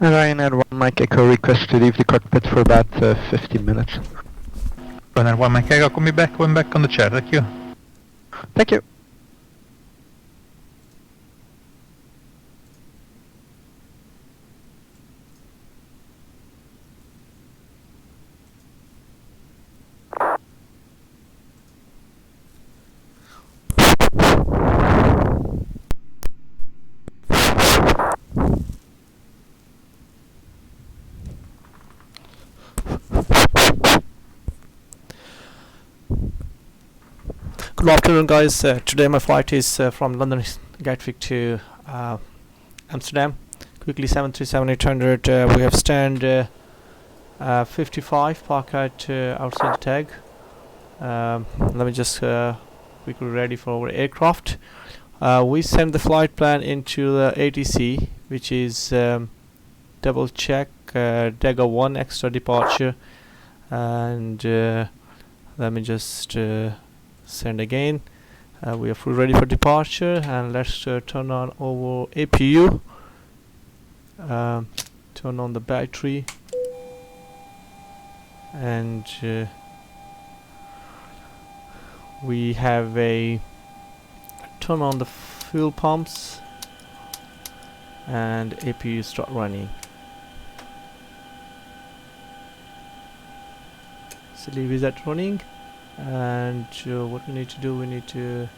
Ryanair 1 Mike Echo request to leave the cockpit for about 15 minutes. Ryanair 1 Mike Echo, call me back when back on the chair, thank you. Thank you. Good afternoon, guys. Today my flight is from London Gatwick to Amsterdam. Quickly 737-800. We have stand 55 park at outside the tag. Let me just quickly ready for our aircraft. We send the flight plan into the ATC, which is double check Dega 1 extra departure, and let me just send again. We are full ready for departure, and let's turn on our APU, turn on the battery, and we have a turn on the fuel pumps, and APU start running. Sleeve is at running. And what we need to do, we need to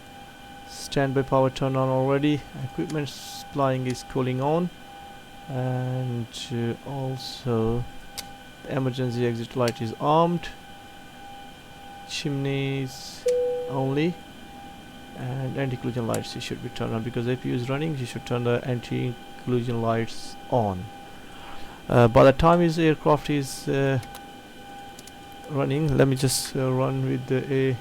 standby power turn on already, equipment supplying is cooling on, and also the emergency exit light is armed, chimneys only, and anti-collision lights should be turned on. Because APU is running, you should turn the anti-collision lights on. By the time his aircraft is running, let me just run with the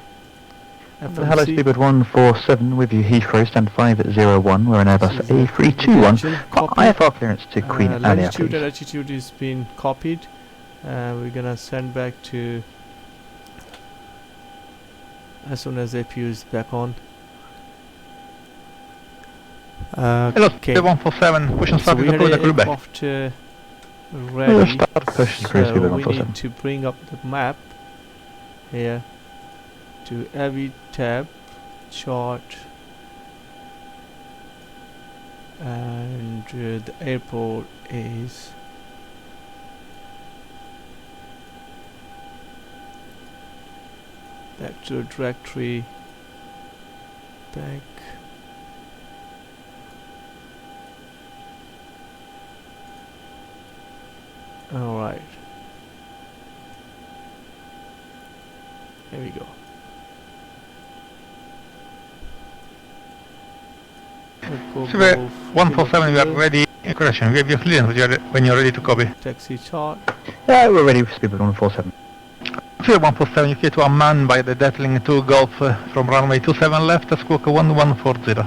FMC. Hello, Speedbird 147 with you, Heathrow, stand 501, we're an Airbus A321, IFR clearance to Queen Alia, latitude please. and altitude is being copied. We're gonna send back to as soon as APU is back on. Hello, Okay. 147, push and So start we with the had crew back. aircraft ready, Start push the cruise, so Speedbird we 147. need to bring up the map here to every tab, chart, and the airport is back to the directory, back. Alright, here we go. Speedbird 147, we are ready. Correction, we have your clearance when you're ready to copy. Taxi chart. Yeah, we're ready for Speedbird 147. Speedbird 147, you clear to Amman by the Detling 2 Golf from runway 27 left, Squawk 1140.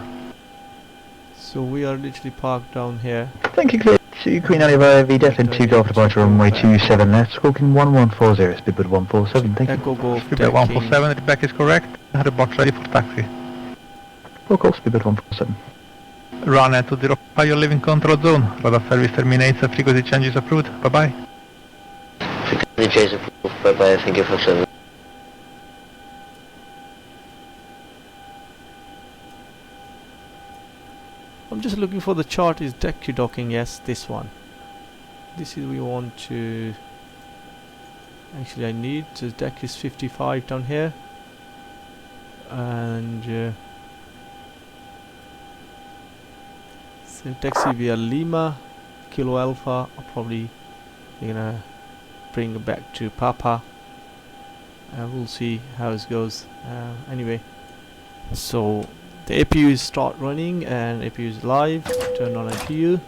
So we are literally parked down here. Thank you, clear to Queen Alia via the Devlin 2 Golf departure runway 27 left, squawking 1140, Speedbird 147, thank you. Echo Golf Speedbird 147, the back is correct. Report ready for taxi. Roll call, Speedbird 147. Run to the your living control zone. Radar service terminates, frequency change is approved. Bye bye. Frequency change approved. Bye bye. Thank you for service. I'm just looking for the chart. Is deck docking? Yes, this one. This is we want to. Actually, I need the deck is 55 down here, and so taxi via Lima, Kilo Alpha. I'll probably gonna bring it back to Papa. We'll see how it goes. Anyway, so the APU is start running and APU is live. Turn on APU.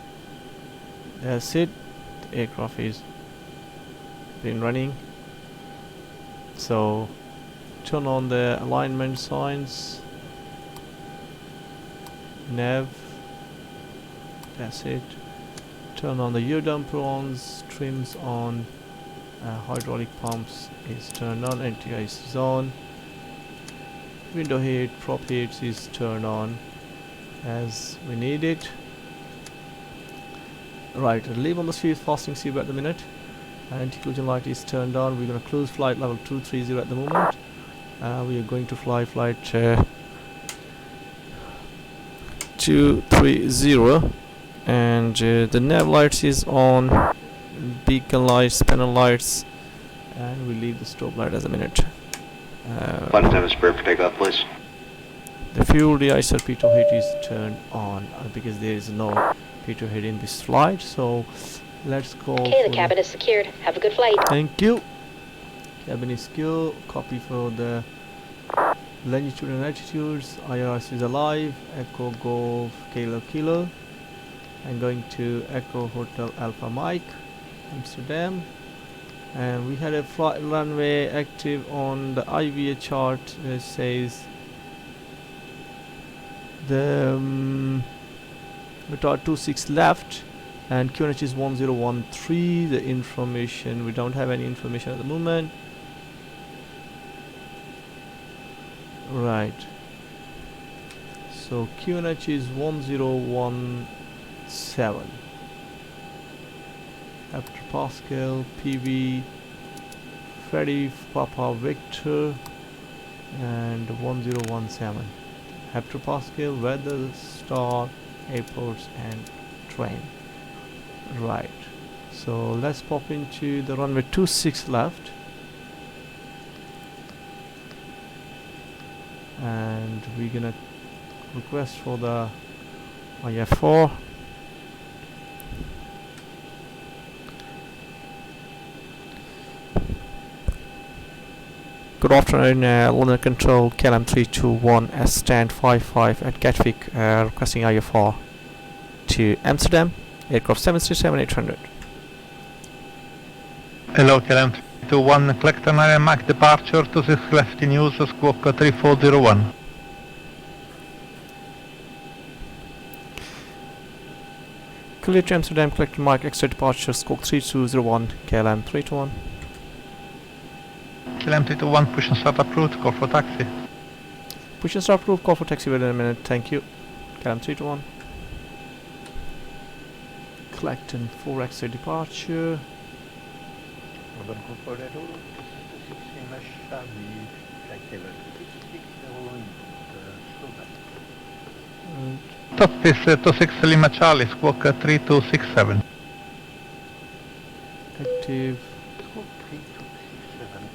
That's it. The aircraft is been running. So turn on the alignment signs. Nav. That's it. Turn on the yaw damper on. Trims on. Hydraulic pumps is turned on. Anti-ice is on. Window heat, prop heat is turned on as we need it. Right, leave on the street, fastening seatbelt at the minute. Anti-collision light is turned on. We're going to cruise flight level 230 at the moment. We are going to fly flight 230, and the nav lights is on, beacon lights, panel lights, and we leave the strobe light as a minute. Flight time is prepared for takeoff, please. The fuel de-icer P2 heat is turned on because there is no P2 heat in this flight. So let's go. Okay, the cabin is secured. Have a good flight. Thank you. Cabin is secure. Copy for the longitude and latitudes. IRS is alive. Echo Golf Kilo Kilo. I'm going to Echo Hotel Alpha Mike, Amsterdam. And we had a flight runway active on the IVAO chart. It says the retard 26 left, and QNH is 1013. The information, we don't have any information at the moment. Right, so QNH is 1017. Hectopascal, PV, Freddy, Papa Victor, and 1017. Hectopascal, weather, star, airports, and train. Right, so let's pop into the runway 26 left, and we're gonna request for the IF4. Good afternoon, London Control, KLM 321 S stand 55 at Gatwick, requesting IFR to Amsterdam, aircraft 737-800. Hello, KLM 321, collector 9 MAC departure, 26 left in use, squawk 3401. Clear to Amsterdam, collector Mike, extra departure, squawk 3201, KLM 321. KLM 321, push and start approved, call for taxi. Push and start approved, call for taxi within a minute, thank you. KLM 321. Clacton 4 extra departure. Top is 26 Lima Charlie, squawk 3267. Active.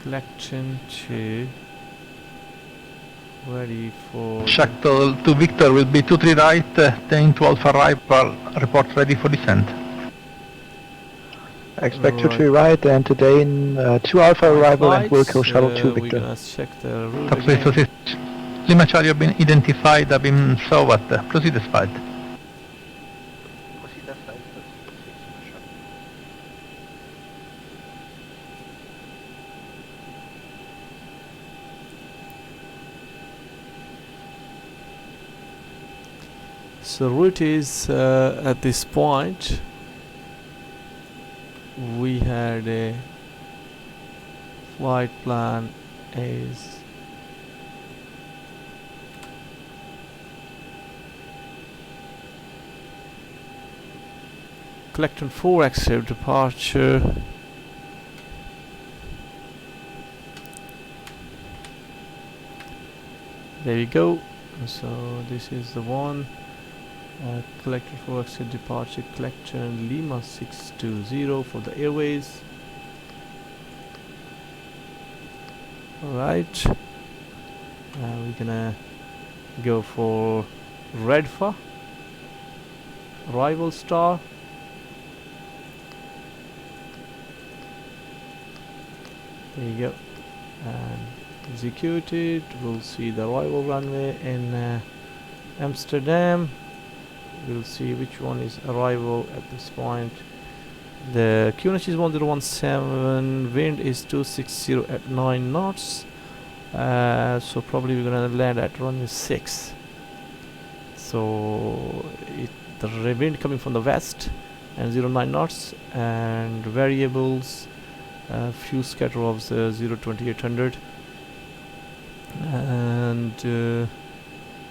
Collection 2. Ready for... Shuttle to Victor will be 23 right, 10 to Alpha arrival, report ready for descent. Expect 2 right, and today in 2 Alpha arrival and we'll kill shuttle 2 We're Victor. gonna check the route Top again. 26 Lima Charlie have been identified, have been SOWAT, proceed as flight. So route is at this point we had a flight plan is Collecton 4 active departure. There we go. So this is the one. Collector 4 exit departure, collector Lima 620 for the airways. Alright, we're gonna go for REDFA, arrival star. There you go, and executed. We'll see the arrival runway in Amsterdam. We'll see which one is arrival at this point. The QNH is 1017, wind is 260 at 9 knots. So probably we're gonna land at runway 6. So the wind coming from the west and 09 knots, and variables, few scatter of 02800, and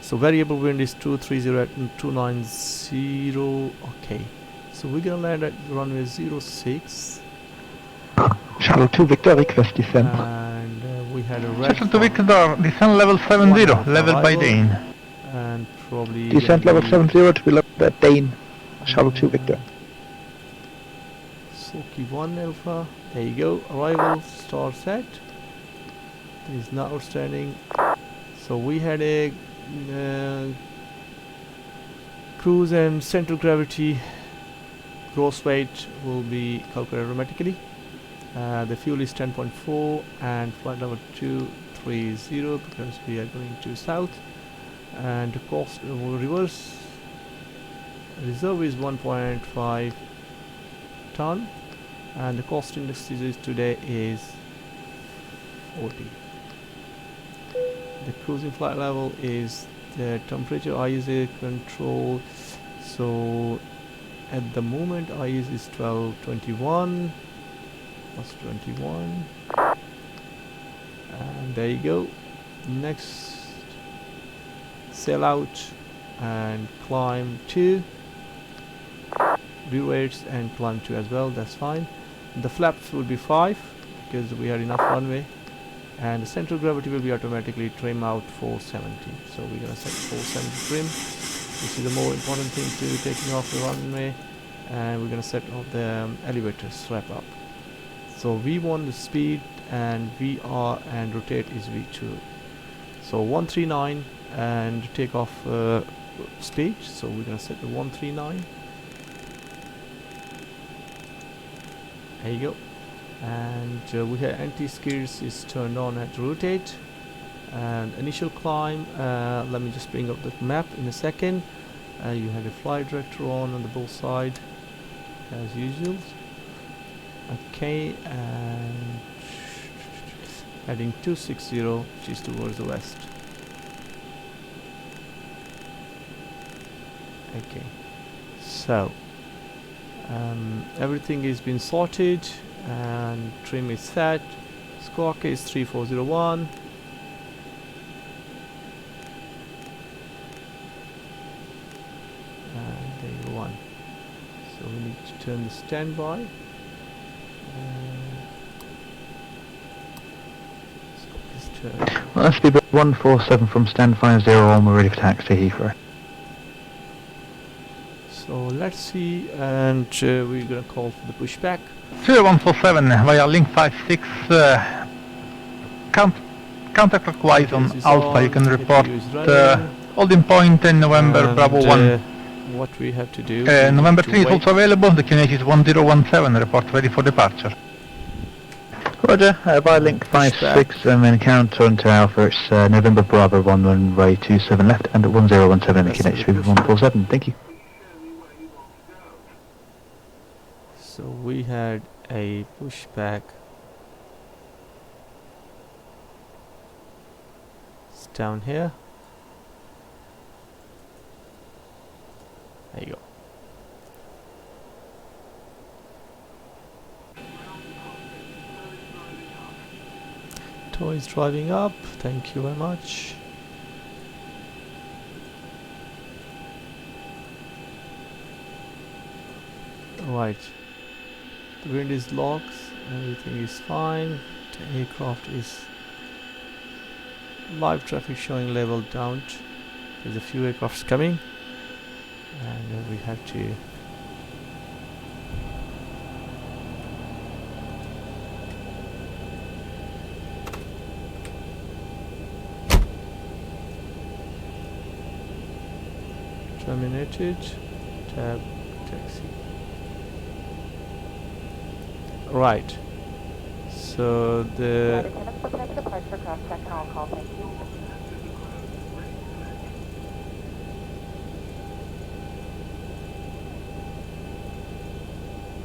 so variable wind is 230 at 290. Okay, So we're gonna land at runway 06, Shuttle 2 Victor, request descent. and we had a Shuttle to REDFA Victor, descent level 70, level by arrival. Dane. and probably Descent gonna level be, 70 to be level at Dane. Shuttle 2 Victor. Soki 1 Alpha. There you go. Arrival star set. It is not outstanding. So we had a cruise and central gravity gross weight will be calculated automatically. The fuel is 10.4 and flight level 230 because we are going to south. And the cost reverse reserve is 1.5 ton, and the cost index is today is 40. The cruising flight level is the temperature ISA control. So at the moment IS is 1221 plus 21, and there you go. Next, sail out and climb 2, view rates and climb 2 as well, that's fine. The flaps will be 5 because we had enough runway, and the central gravity will be automatically trim out 470. So we're gonna set 470 trim. This is the more important thing to taking off the runway, and we're gonna set off the elevator strap up. So V1 the speed, and VR and rotate is V2. So 139 and take off speed. So we're gonna set the 139. There you go. And we have anti-skids is turned on at rotate. And initial climb, let me just bring up the map in a second. You have a flight director on the both side as usual. Okay, and heading 260, which is towards the west. Okay, so everything is been sorted and trim is set. Squawk is 3401. And there you one. So we need to turn the standby. Well, that's the 147 from stand 50 on, we're ready for taxi Heathrow. So let's see, and we're gonna call for the pushback. 0147 via link 56, counterclockwise on This is Alpha, you can on, report CPU is running, holding point in November, and, Bravo 1. What we have to do, we November need to 3 is wait. also available, the QNH is 1017, report ready for departure. Roger, by link 56 and then counter onto Alpha, it's November Bravo 1 runway 27 left and at 1017 That's making the HV 147, thank you. So we had a pushback. It's down here. There you go. Tow is driving up. Thank you very much. Right. The wind is locked. Everything is fine. The aircraft is live traffic showing level down. There's a few aircrafts coming, and we have to terminated. Tab taxi. Right. So the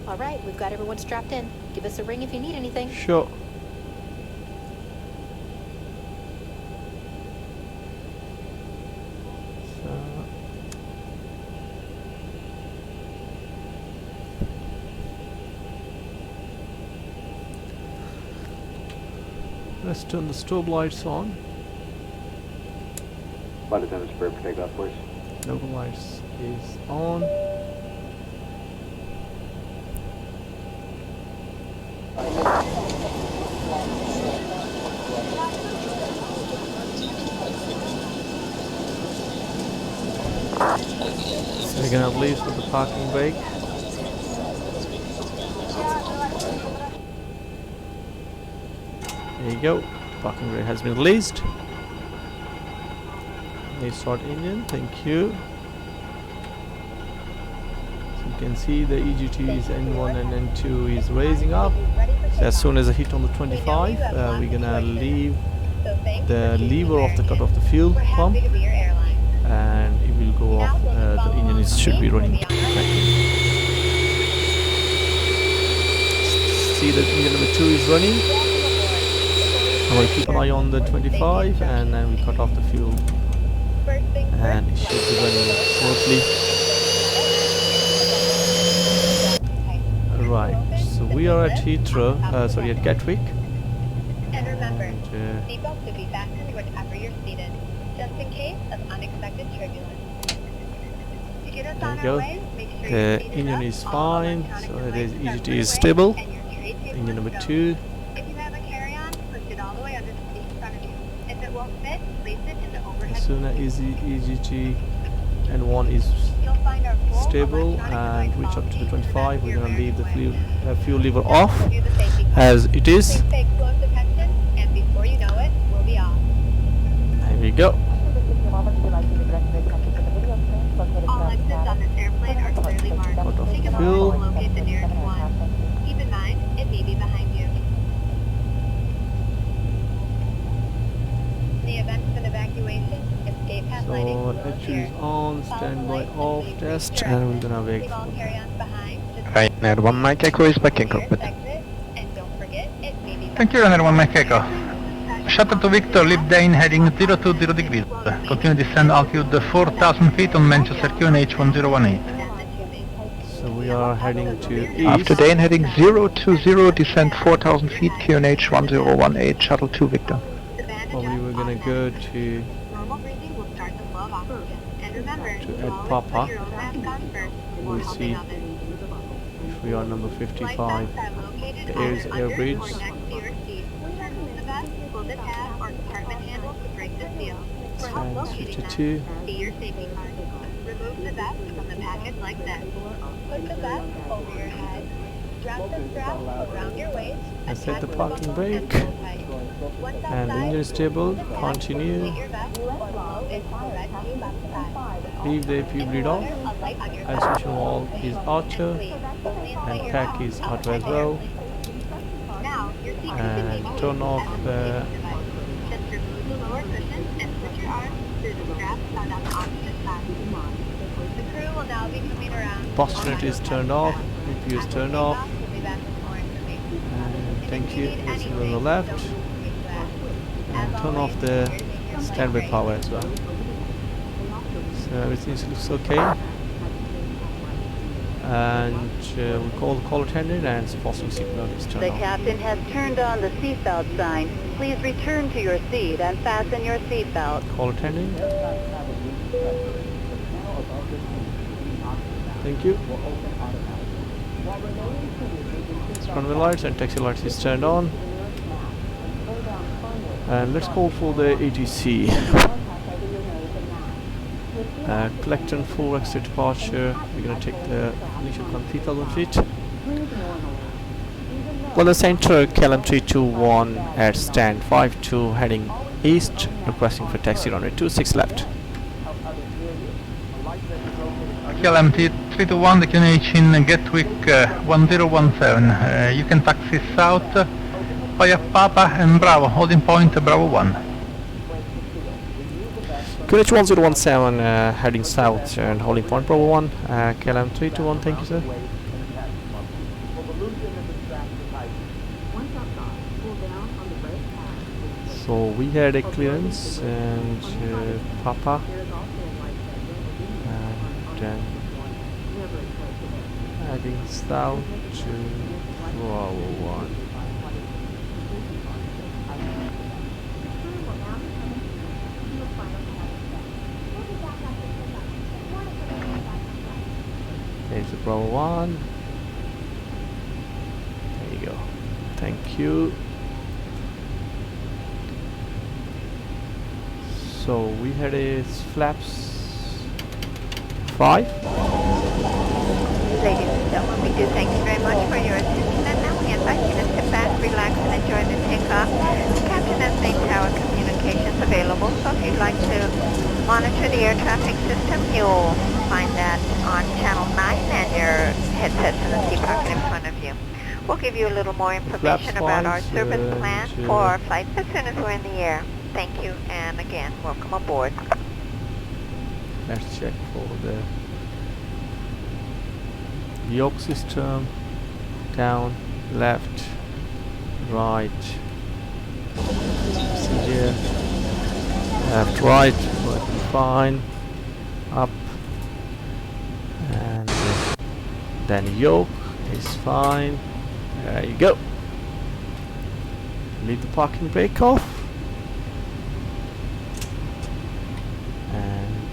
All right, we've got everyone strapped in. Give us a ring if you need anything. sure. Let's turn the strobe lights on. Flight attendants prepare for takeoff, please. Local lights is on. We're gonna leave for the parking brake. There you go. Parking brake has been released. Let's start engine. Thank you. So you can see the EGTs N1 and N2 is raising up. So as soon as I hit on the 25, we're gonna leave the lever of the cut off the fuel pump, and it will go off. The engine should be running correctly. See that engine number 2 is running. I will keep an eye on the 25, and then we cut off the fuel, and it should be running smoothly. Right, so we are at Heathrow, sorry, at Gatwick. And remember, seatbelts should be fastened whenever you're seated, just in case of unexpected turbulence. To get us on There you our go. way, make sure The you're seated engine up, is all fine, electronic so the devices are EGT put is away, stable. and your tray table Engine number is 2. If you have a carry-on, push it all the way under the seat in front of you. If it won't fit, place it in the overhead. As soon as EGT N1 is You'll find our full stable electronic and device reach up to the policy 25, we're under gonna leave the your fuel lever Now off we'll do the safety call. as it is. Please pay close attention, and before you know it, we'll be off. There we go. All exits on this airplane are clearly marked. Cut off Take the a moment fuel. to locate the nearest one. Keep in mind, it may be behind you. In the event of an evacuation, escape path lighting So will actually appear. is on, Follow the standby lights off until you test, reach your and we're exit. gonna wait Leave all for carry-ons behind. Just Ryanair 1 Mike Echo is back in nearest cockpit. exit, and don't forget, it may be Thank you, Runner 1 Mike Echo. Shuttle to Victor, Libdane heading 020 degrees. Continue descend altitude 4,000 feet on Manchester QNH 1018. So we are heading to east. After Dane heading 020, descend 4,000 feet, QNH 1018, shuttle to Victor. Probably we're gonna go to Normal breathing will start the flow of oxygen. And remember, To you add always Papa. put your own mask on first before We'll helping see others. if we are number Flight 55. belts are located The air is either air under bridge. or next to your seat. Turn the vest, pull the tab, or compartment handle to break the seal. For help Times locating 52. them, see your safety card. Remove the vest from the package like this. Put the vest over your head. Strap the strap around your waist. I set attach the the parking buckle, brake. and pull tight. Once And the outside, engine is stable. pull the tab, Continue. complete your vest, or blow into the red tube on the side. Leave the AP bleed off. Isolation wall is auto. And pack is auto as well. And turn off the Just remove the lower cushion and put your arms through the straps found on the opposite side. The crew will now be coming around. Postnet is turned off. APU is turned off. We'll be back with more information. And thank If you. need It's on the anything, left. don't hesitate to ask. And As turn always, off the here's your standby flight power as well. So everything looks okay. And we call the call attendant, and fastening seatbelt is turned The on. captain has turned on the seatbelt sign. Please return to your seat and fasten your seatbelt. Call attendant. Thank you. Runway lights and taxi lights is turned on. And let's call for the ATC. Collect and full exit departure. We're going to take the initial con 3,000 feet. Well, the center KLM 321 at stand 52 heading east, requesting for taxi runway 26 left. KLM 321, the QNH in Gatwick 1017. You can taxi south via Papa and Bravo, holding point Bravo 1. QNH 1017 heading south and holding point Bravo 1. KLM 321, thank you sir. So we had a clearance and Papa, and then heading south to Bravo 1. There's the Bravo 1. There you go. Thank you. So we had a flaps 5. Ladies and gentlemen, we do thank you very much for your attention, and now we invite you to sit back, relax, and enjoy the takeoff. The captain has made tower communications available, so if you'd like to monitor the air traffic system, you'll find that on channel 9 and your headsets in the seat pocket in front of you. We'll give you a little more information about our service plan for our flights as soon as we're in the air. Thank you, and again, welcome aboard. Let's check for the yoke system. Down, left, right. See here. Left, right, working fine. Up, and then yoke is fine. There you go. Leave the parking brake off. And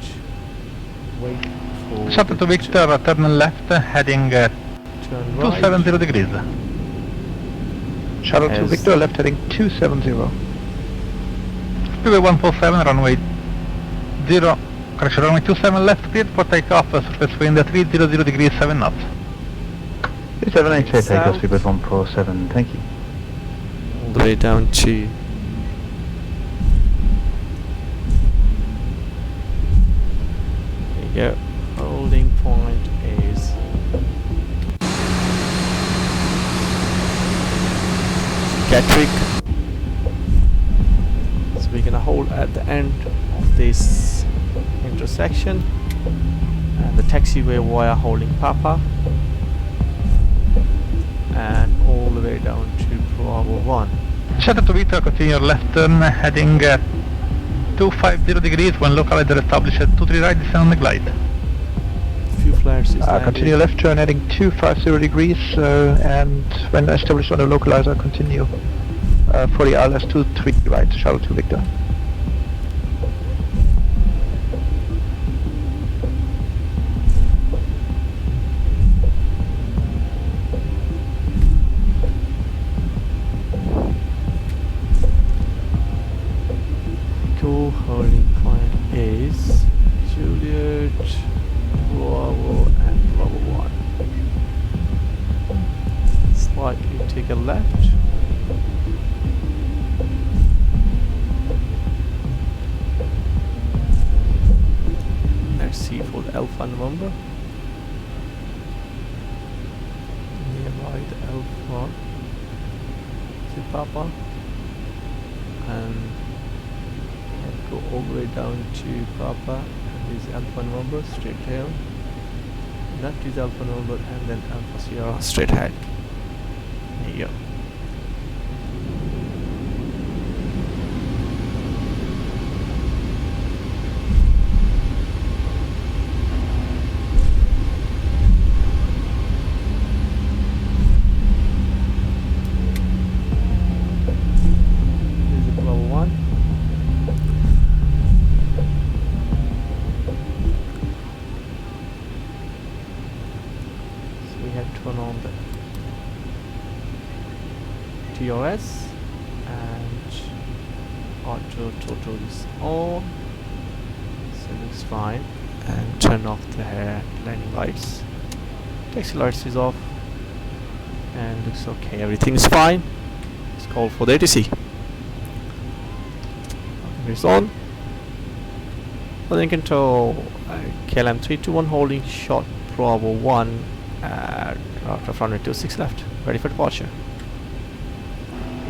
wait for... Shuttle to Victor, turn left, heading turn right. 270 degrees. Shuttle to Victor, left heading 270. Speedway 147, runway 0, correction, runway 27 left, cleared for takeoff, surface wind 300 degrees, 7 knots. 788 takeoff, speedbird 147, thank you. All the way down to there you go. Holding point is Gatwick. So we're gonna hold at the end of this intersection, and the taxiway via holding Papa, and all the way down to Bravo 1. Shuttle to Victor, continue left turn, heading 250 degrees, when localizer established at 23 right, descend on the glide. Few flares is continue left turn heading 250 degrees, and when established on the localizer, continue for the ILS 23 right, shuttle to Victor. Holding point is Juliet, Bravo and Bravo 1. Slightly take a left. Let's see for the Alpha November. Nearby the Alpha. See Papa. And go all the way down to Papa, and this Alpha November straight ahead. That is Alpha November, and then Alpha Sierra straight ahead. There you go. This is Bravo 1. Turn on the TOS, and auto total is on, so it looks fine, and turn off the landing lights. Taxi lights is off, and looks okay, everything is fine. Let's call for the ATC. It's on. Holding control, KLM 321 holding short Bravo 1 after runway 26 left, ready for departure.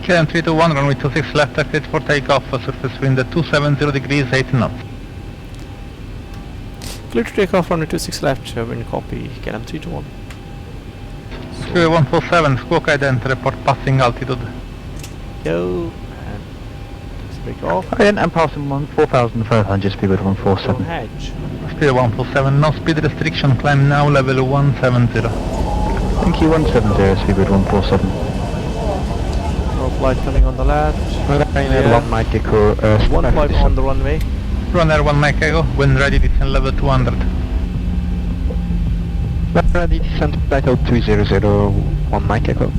KLM 321, runway 26 left, cleared for takeoff, surface wind 270 degrees, 8 knots. Clear to take off, runway 26 left, wind copy, KLM 321. Speedway 147, squawk ident, report passing altitude. Go, and let's break off. Again, I'm passing 4,500, speedbird 147. Go ahead. Speedway 147, no speed restriction, climb now, level 170. Thank you, 170, speedbird 147. No flight coming on the left. Yeah. 1 Mike Echo, 1 flight on the runway. Runner 1 Mike Echo, when ready, descend level 200. Ready, descent title 200, 1 Mike Echo.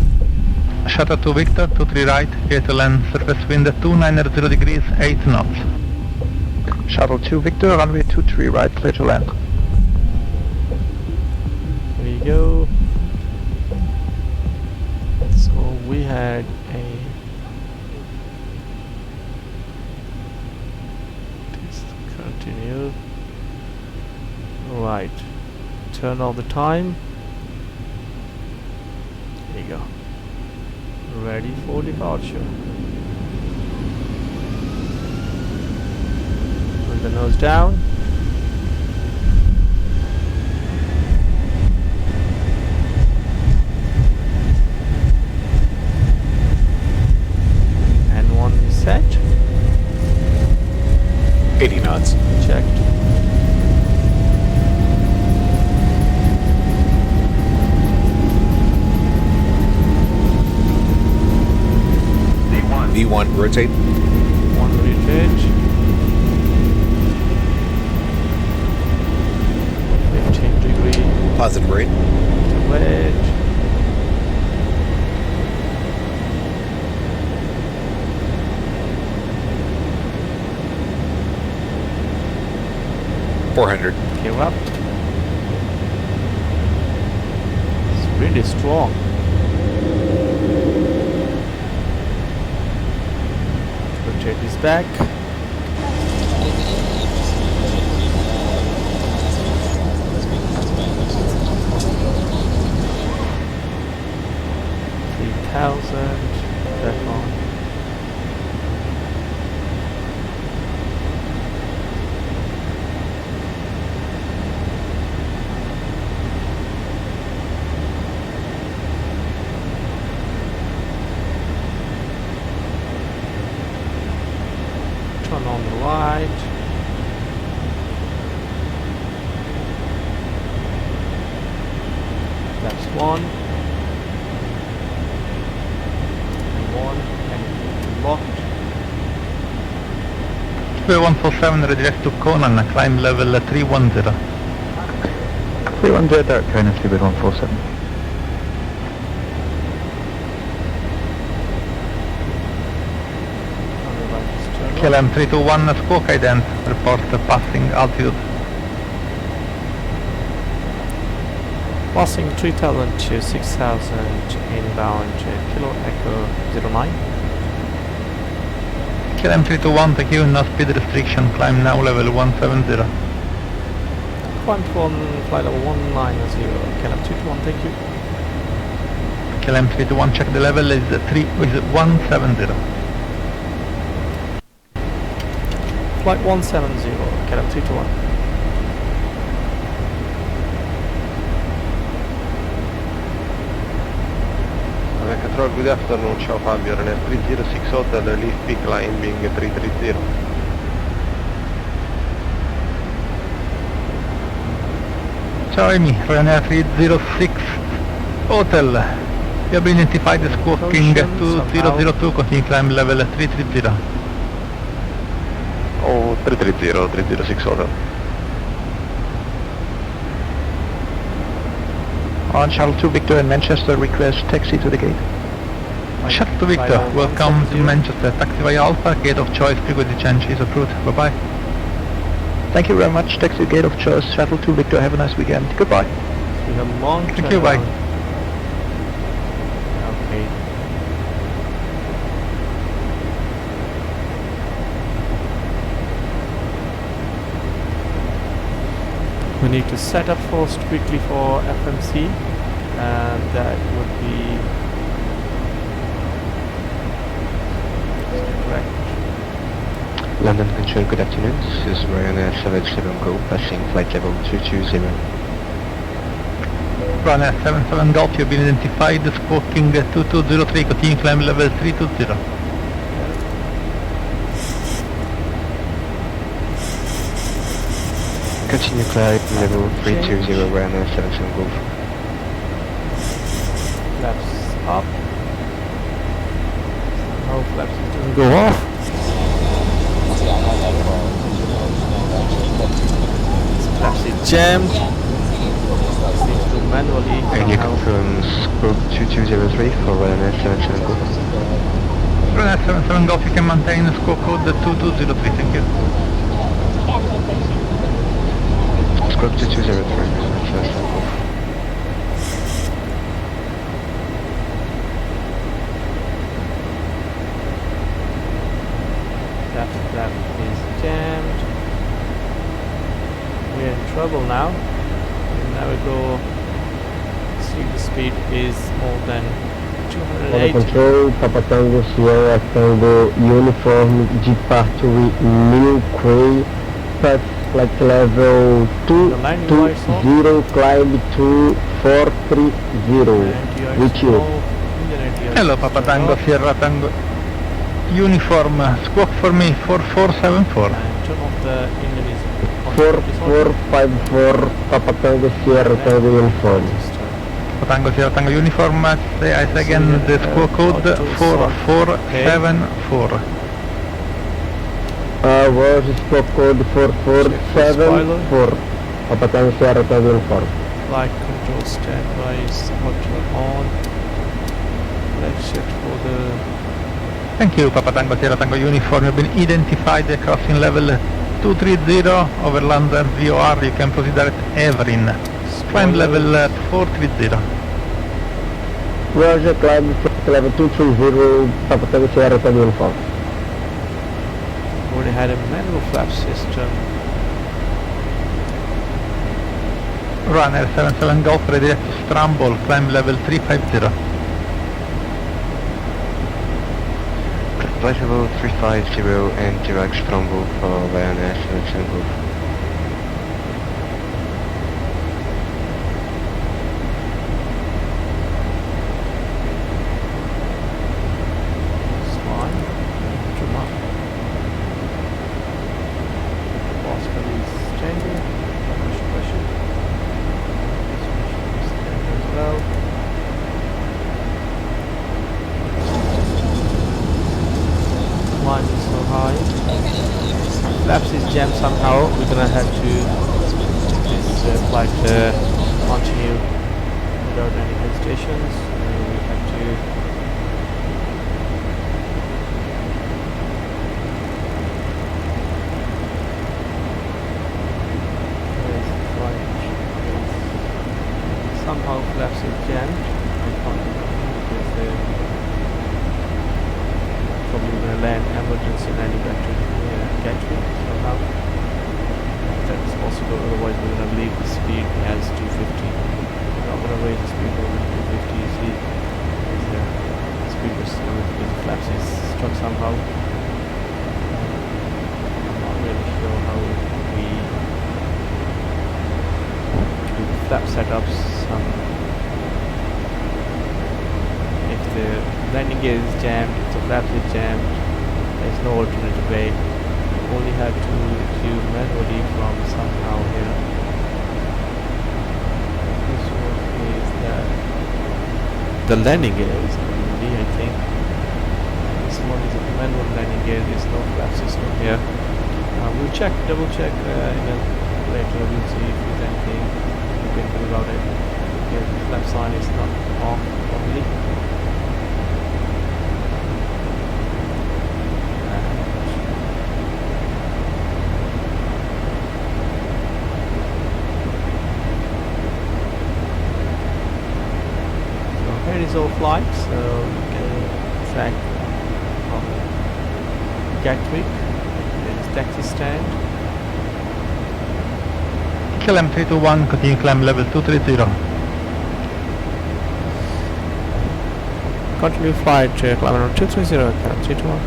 Shuttle to Victor, 23 right, clear to land, surface wind 290 degrees, 8 knots. Shuttle to Victor, runway 23 right, clear to land. go. So we had a continue. Right. Turn all the time. There you go. Ready for departure. Put the nose down. And one is set. 80 knots. Checked. V1, rotate. One rotate. 15-degree. Positive rate. Wedge. $400. Gear up. It's really strong. Rotate this back. Back on. Turn on the light. That's one. And locked. 147 redirect to Conan, climb level 310. 310 Derek Conan, Speedbird 147. KLM 321 squawk ident, report passing altitude. Passing 3000 to 6000 inbound Kilo Echo 09. KLM 321, thank you, no speed restriction, climb now level 170. Climb from flight level 190, KLM 221, thank you. KLM 321, check the level is 170. Flight 170, KLM 221. Control, good afternoon, Ciao Fabio, Ryanair 306 Hotel, leave peak climbing 330. Ciao Amy, Ryanair 306 Hotel. You have been identified as squawking 2002, continue climb level 330. Oh, 330, 306 Hotel. On Shuttle 2 Victor in Manchester, request taxi to the gate. Shuttle 2 Victor, welcome to Manchester. Taxi via Alpha, gate of choice, frequency change is approved. Bye bye. Thank you very much. Taxi gate of choice, Shuttle 2 Victor. Have a nice weekend. Goodbye. We have a long Thank you, bye. Okay. We need to set up first quickly for FMC, and that would be correct. London Control, good afternoon. This is Ryanair 77 Go, passing flight level 220. Ryanair 77 Golf, you've been identified as squawking 2203, continue climb level 320. Continue climb level 320, Ryanair 77 Golf. Flaps up. No flaps, it doesn't go off. Flaps is jammed. Need to do manually. Can you confirm scope 2203 for Ryanair 77 Golf? Ryanair 77 Golf, you can maintain the squawk code 2203, thank you. Scope 2203, Ryanair 77 Golf. trouble now. Now we go. See, the speed is more than 208. Control, Papa Tango Sierra Tango Uniform Departure New Quay, pass flight level 220, climb to 430. With you. Hello, Papa Tango Sierra Tango Uniform, squawk for me 4474. And turn off the engine is 4454, Papa Tango Sierra Tango Uniform. Papa Tango Sierra Tango Uniform, say again the squawk code 4474. Was squawk code 4474, Papa Tango Sierra Tango Uniform. Flight control standby is motor on. Let's check for the... Thank you, Papa Tango Sierra Tango Uniform. You've been identified crossing level 230 over Lander VOR. You can proceed direct Everin. Climb level 430. Roger, climb level 230, Papa Tango Sierra Tango Uniform. Already had a manual flap system. Runner 77 Golf ready to scramble. Climb level 350. Flight level 350 and direct scramble for Ryanair 77 Golf. Jam somehow. We're gonna have to this flight continue without any hesitations. We have to somehow flaps is jammed. I can't because probably gonna land emergency landing back to Gatwick somehow. That is possible, otherwise we're gonna leave the speed as 250. We're not gonna raise the speed over 250. You see, the speed was because the flaps is stuck somehow. I'm not really sure how we do the flap setups. If the landing gear is jammed, if the flaps is jammed, there's no alternative way. Only have to do manually from somehow here. This one is the landing gear is manually, I think. This one is a manual landing gear. There's no flap system here. We'll check, double check later. We'll see if there's anything we can do about it. Because the flap sign is not off properly. Here is our flight, so we can track from Gatwick. There is taxi stand. KLM 321, continue climb level 230. Continue flight, climb level 230, KLM 321.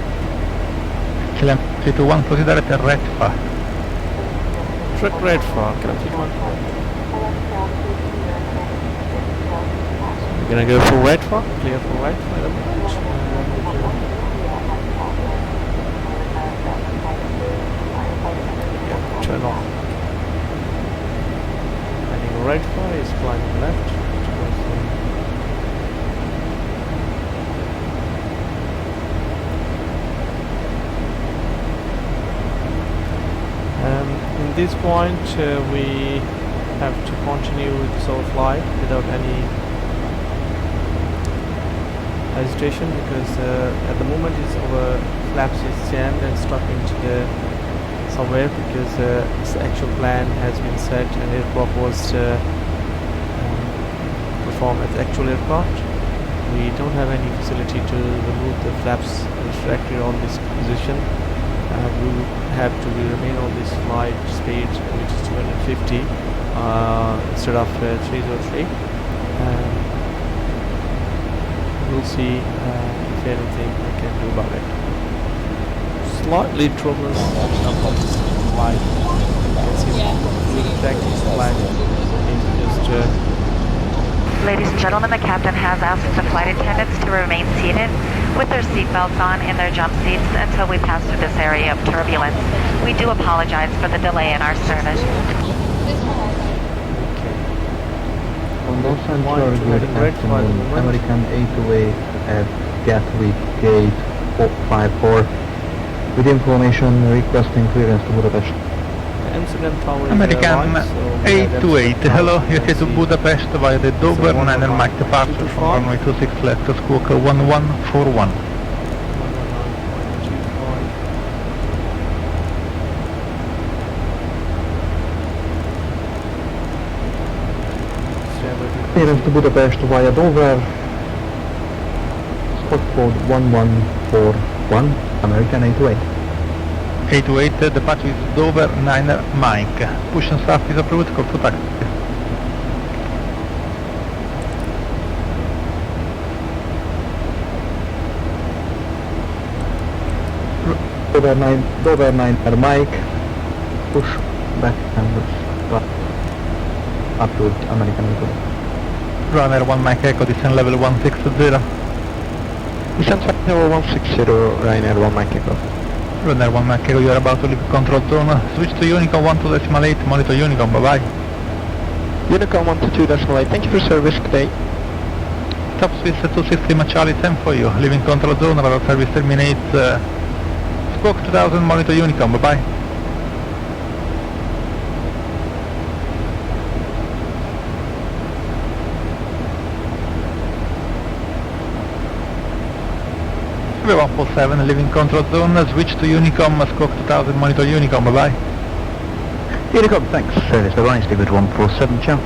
KLM 321, proceed direct REDFA. REDFA, KLM 321. We're gonna go for REDFA, clear for REDFA at the moment. Yeah, turn off. Landing REDFA is climbing left. In this point, we have to continue with this whole flight without any hesitation, because at the moment our flaps is jammed and stuck into somewhere, because the actual plan has been set and aircraft was performed as actual aircraft. We don't have any facility to remove the flaps retractor on this position, and we would have to remain on this flight speed, which is 250 instead of 303. We'll see if anything we can do about it. Slightly turbulence of this flight. You can see the practice flight is just Ladies and gentlemen, the captain has asked the flight attendants to remain seated with their seatbelts on in their jump seats until we pass through this area of turbulence. We do apologize for the delay in our service. On Los Angeles, good afternoon. American 828 at Gatwick Gate 454. With information requesting clearance to Budapest. Amsterdam Tower is American live, so 828, hello, you head to Budapest via the Dover 9 Mike departure from runway 26 left to Squawker 1141. Clearance to Budapest via Dover, Scott code 1141, American 828. 828, departure is Dover 9 Mike. Push and start is approved, call to taxi. Dover 9 Mike, push back and start. Approved, American 828. Runner 1 Mike Echo, descend level 160. Descent level 160, Ryanair 1 Mike Echo. Runner 1 Mike Echo, you are about to leave control zone. Switch to Unicom 1.2.8, monitor Unicom, bye bye. Unicom 122.8, thank you for service, good day. Top Swiss 260 Charlie 10 for you, leaving control zone, radar service terminates. Squawk 2000, monitor Unicom, bye bye. Runway 147, leaving control zone, switch to Unicom, Squawk 2000, monitor Unicom, bye bye. Unicom, thanks. Service Airlines, David 147, ciao.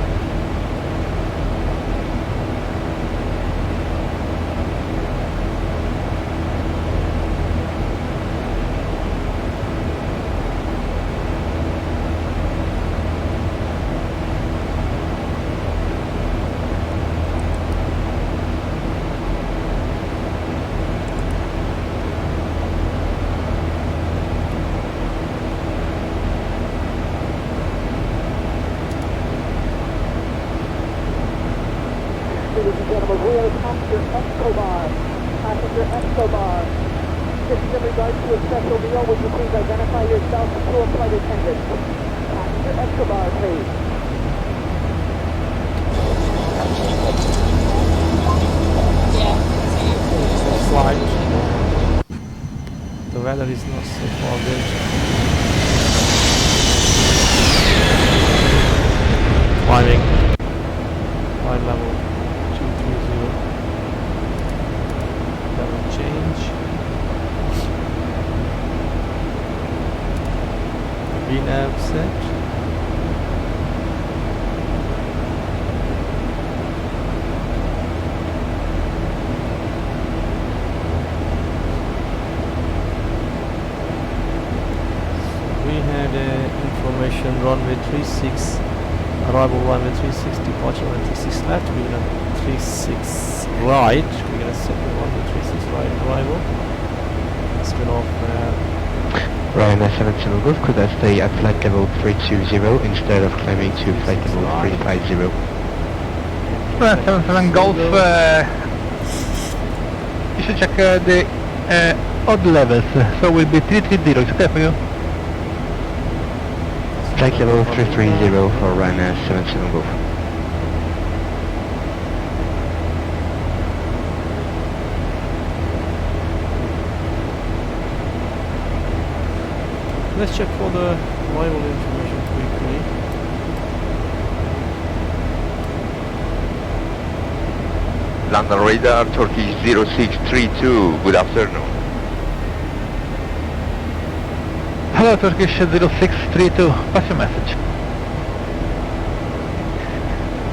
The weather is not so far good. Climbing. Flight level 230. Level change. VNAV set. Information runway 36, arrival runway 36, departure runway 36 left, we're gonna 36 right, we're gonna set the runway 36 right arrival, spin off Ryanair 77 Gulf, could I stay at flight level 320 instead of climbing to flight level 350? 77 Golf, you should check the odd levels, so will be 330, is okay for you? Flight level 330 for Ryanair 77 Gulf. Let's check for the arrival information quickly. London radar, Turkish 0632, good afternoon. Hello Turkish 0632, pass your message.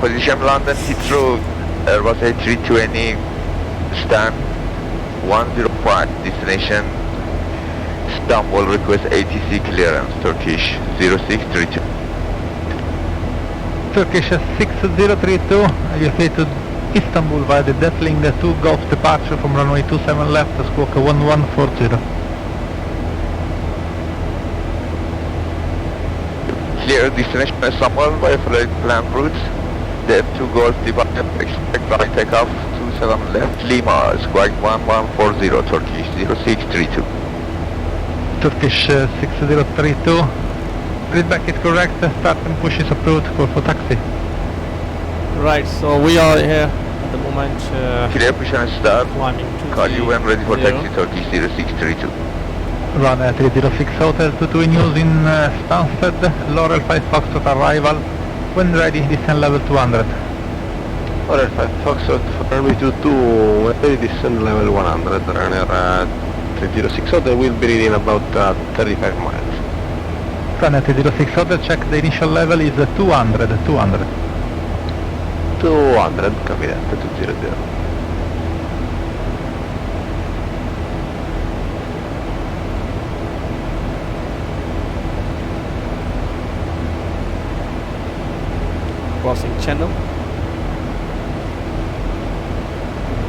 Position London Heathrow, Airbus A320, stand 105, destination Istanbul request ATC clearance, Turkish 0632. Turkish 6032, you say to Istanbul via the Detling 2 Golf departure from runway 27 left, squawk 1140. Clear destination Istanbul by flight plan routes. The F2 Golf departure, expect right takeoff 27 left, Lima, squawk 1140, Turkish 0632. Turkish 6032, feedback is correct, start and push is approved, call for taxi. Right, so we are here at the moment. Clear push and start. Climbing Call you when ready for taxi, Turkish 0632. Run 306 Hotel 22 in use in Stansted, Laurel 5 Foxtrot arrival. When ready, descend level 200. Laurel 5 Foxtrot for me to 2, when ready descend level 100, runner 306 Hotel will be reading about 35 miles. Run 306 Hotel, check the initial level is 200, 200. 200, copy that, 200. Crossing channel.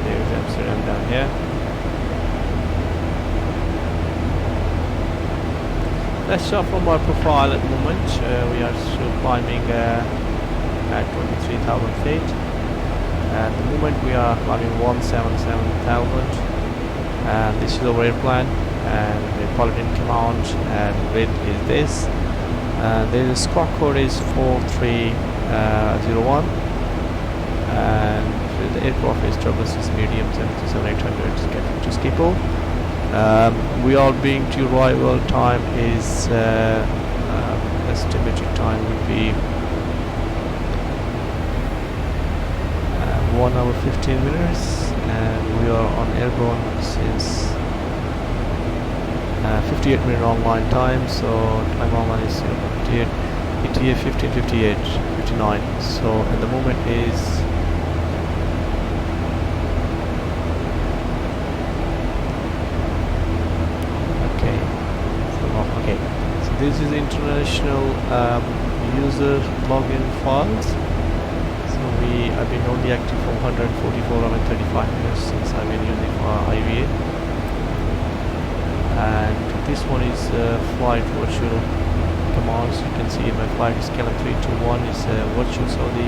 There's Amsterdam down here. Let's show from our profile at the moment. We are still climbing at 23,000 feet. At the moment we are climbing 177,000. And this is our airplane. And the Paladin command and wind is this. And the squawk code is 4301. And the aircraft is 777 medium 737-800 Gatwick to Schiphol. We are being to arrival time is estimated time would be 1 hour 15 minutes, and we are on airborne since 58-minute online time, so time online is 0.58, ETA 15:58, 59. So at the moment is this is international user login files. So I've been only active for 144 and 35 minutes since I've been using IVAO. And this one is flight virtual commands. You can see my flight is KLM 321 is virtual Saudi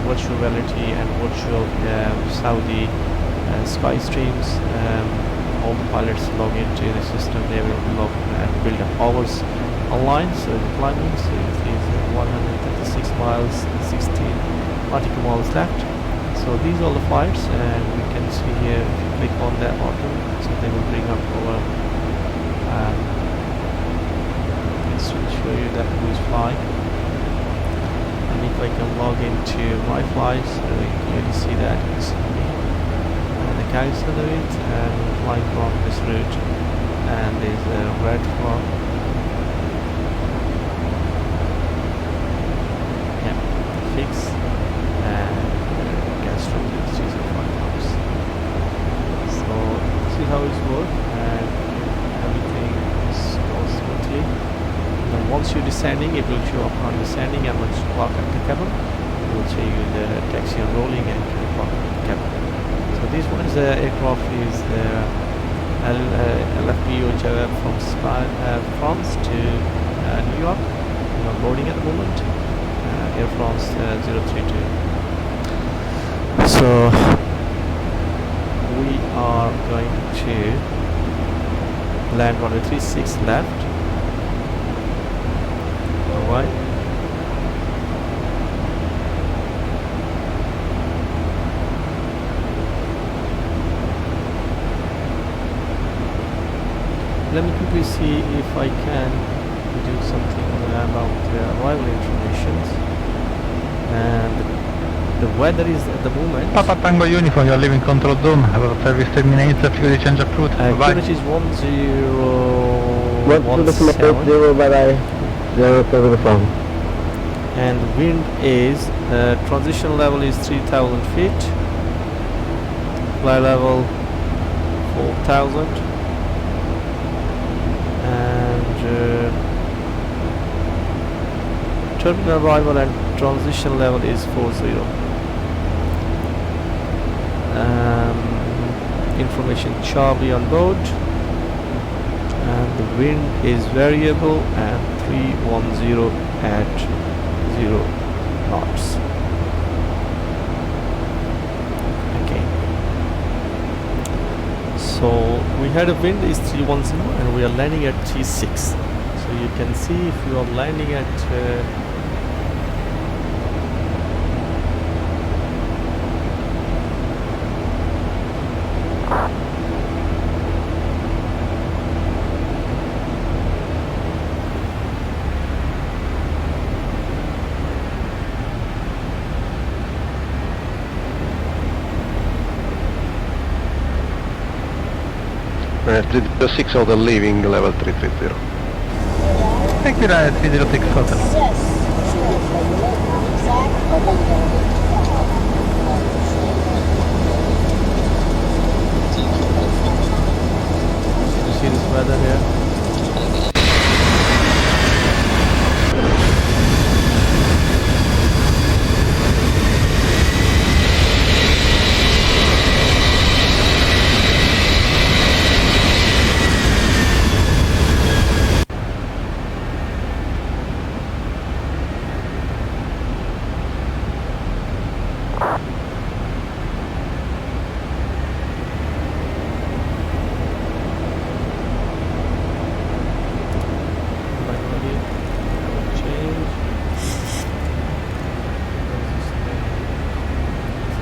virtual reality and virtual Saudi sky streams. All the pilots log into the system, they will log and build up hours online. So the climbing, so it is 136 miles, 16 nautical miles left. So these are the flights, and we can see here if you click on that button, so they will bring up our this will show you that who is flying. And if I can log into my flights, so you can clearly see that it's me. Cancel it and flying from this route, and there's a REDFA. Yeah, fix and gas from the season 5 hours. So this is how it works, and everything is goes smoothly. And once you're descending, it will show up on descending, and once you park at the cabin, it will show you the taxi unrolling and park at the cabin. So this one is the aircraft is the LFBO from France to New York. We are boarding at the moment. Air France 032. So we are going to land on the 36 left. Alright. Let me quickly see if I can do something about the arrival information. And the weather is at the moment. Papa Tango Uniform, you are leaving control zone. About service terminates. Frequency change approved. Frequency is 1017. 0 And wind is transition level is 3,000 feet. Fly level 4,000. And terminal arrival and transition level is 40. Information Charlie on board, and the wind is variable and 310 at 0 knots. Okay, so we had a wind is 310 and we are landing at 36. So you can see if you are landing at the 6 hotel leaving level 330. Thank you, 306 Hotel. you see this weather here.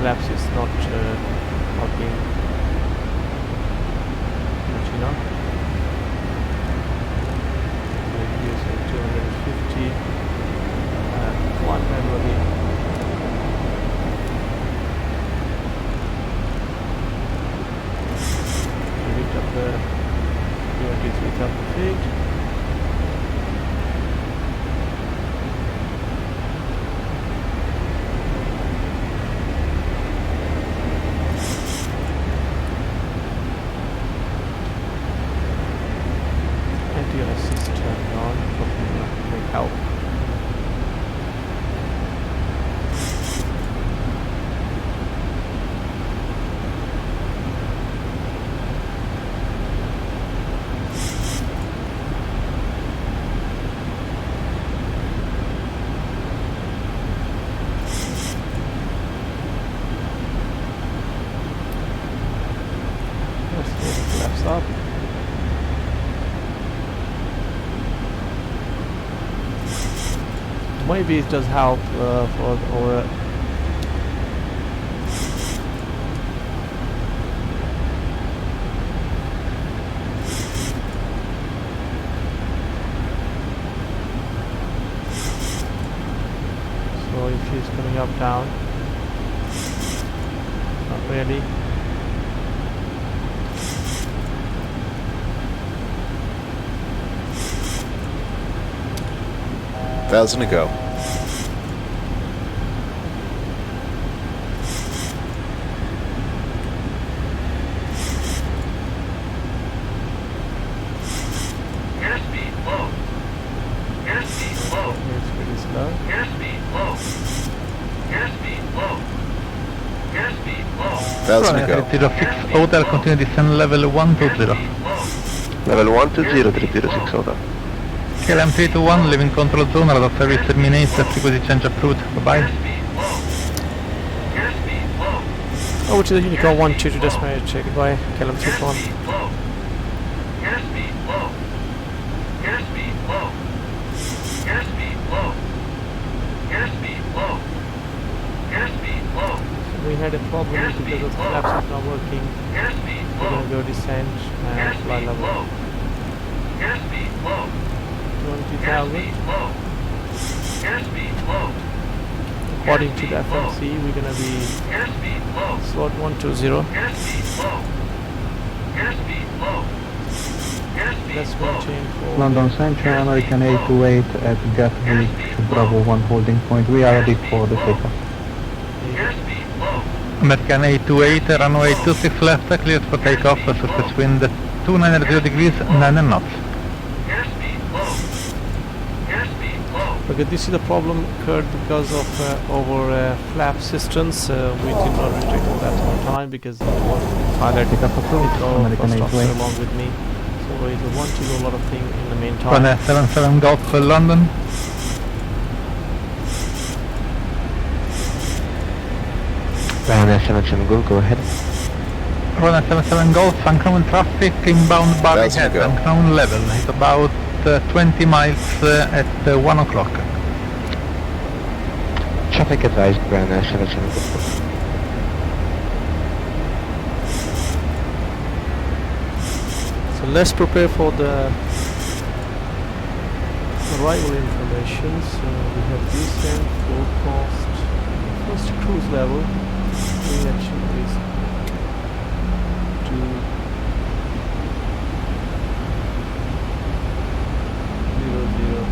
Flaps is not helping much enough. Radius at 250. One manually. Lift up the 23,000 feet. Assist turned on, hopefully that will help. Let's get the flaps up. Maybe it does help for our so if she's coming up down, not really. Thousand to go. Airspeed low. Airspeed low. Airspeed is low. Airspeed low. Airspeed low. Airspeed low. Thousand to go. 306 Hotel, continue descend level 120. Level 120, 306 hotel. KLM 321, leaving control zone, radar service terminates, frequency change approved. Bye bye. Over to the Unicorn 122 decimal check. Goodbye, KLM 321. Airspeed low. Airspeed low. Airspeed low. Airspeed low. Airspeed low. We had a problem because the flaps is not working. We're gonna go descend and fly level. Airspeed low. 20,000. According to the FMC, we're gonna be slot 120. Let's maintain for London Central, American 828 at Gatwick, Bravo 1 holding point. We are ready for the takeoff. American 828, runway 26 left, cleared for takeoff, surface wind 290 degrees, 9 knots. Airspeed low. Airspeed low. Okay, this is the problem occurred because of our flap systems. We did not detect that on time because it was pilot American along with me. So we want to do a lot of things in the meantime. Runway 77 Golf, London. Ryanair 77 Golf, go ahead. Runway 77 Golf, unknown traffic, inbound Bali Thousand head, go. unknown level. It's about 20 miles at 1 o'clock. Traffic advised, Ryanair 77 Golf. So let's prepare for the arrival information. So we have descent, forecast, first cruise level. Reaction is 2 0 0.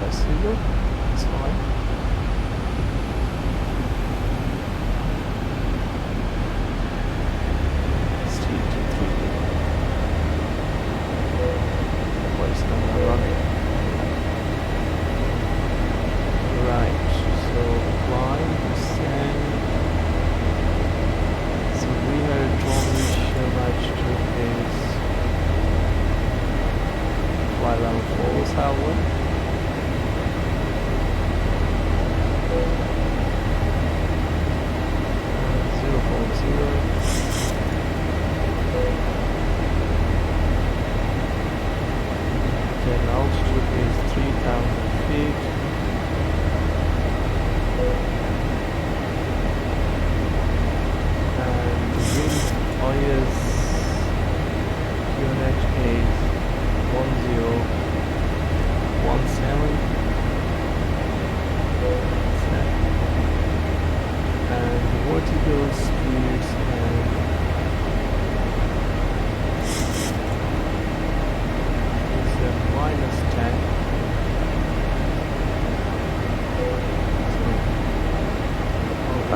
That's 0. That's fine.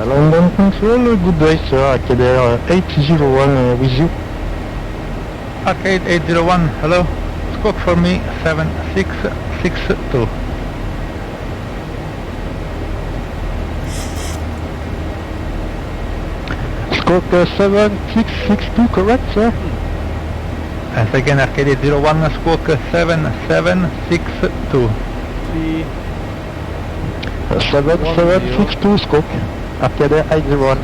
London Control, good day sir, Arcade 801 with you. Arcade 801, hello. Squawk for me 7662. Squawk 7662, correct sir? And again Arcade 801, squawk 7762. 7762 squawk. Arcade 801.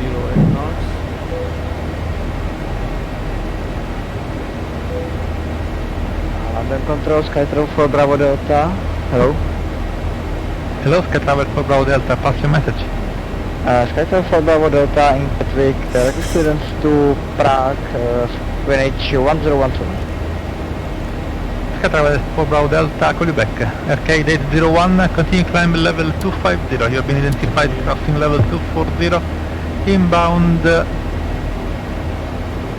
London Control, Skytravel for Bravo Delta. Hello. Hello, Skytravel for Bravo Delta, pass your message. Skytravel for Bravo Delta in Gatwick, direct clearance to Prague, QNH 1017. Skytravel for Bravo Delta, call you back. Arcade 801, continue climb level 250. You have been identified crossing level 240. Inbound,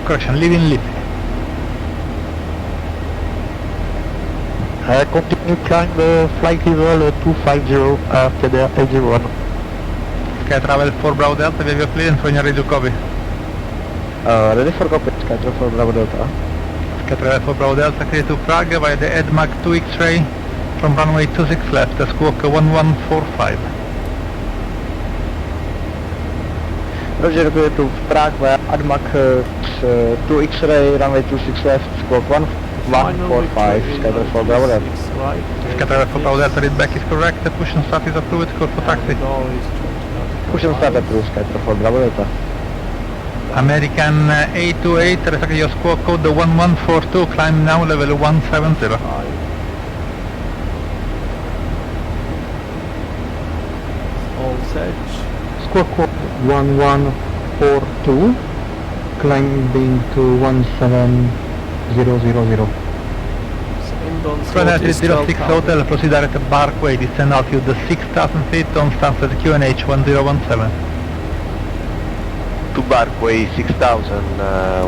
correction, leaving Lippi. Continue climb flight level 250, Arcade 801. Skytravel for Bravo Delta, we have your clearance when you're ready to copy. Ready for copy, Skytravel for Bravo Delta. Skytravel for Bravo Delta, clear to Prague via the EDMAC 2 X-ray from runway 26 left, squawk 1145. Roger, clear to Prague via EDMAC 2 X-ray, runway 26 left, squawk 1145, Skytravel for Bravo Delta. Skytravel for Bravo Delta, read back is correct, push and start is approved, call for taxi. Push and start approved, Skytravel for Bravo Delta. American 828, respect your squawk code 1142, climb now level 170. All set. Squawk code 1142, climbing to 17000. Runway 306 Hotel, proceed direct to Barkway, descend altitude 6,000 feet on Stansted QNH 1017. To Barkway 6000,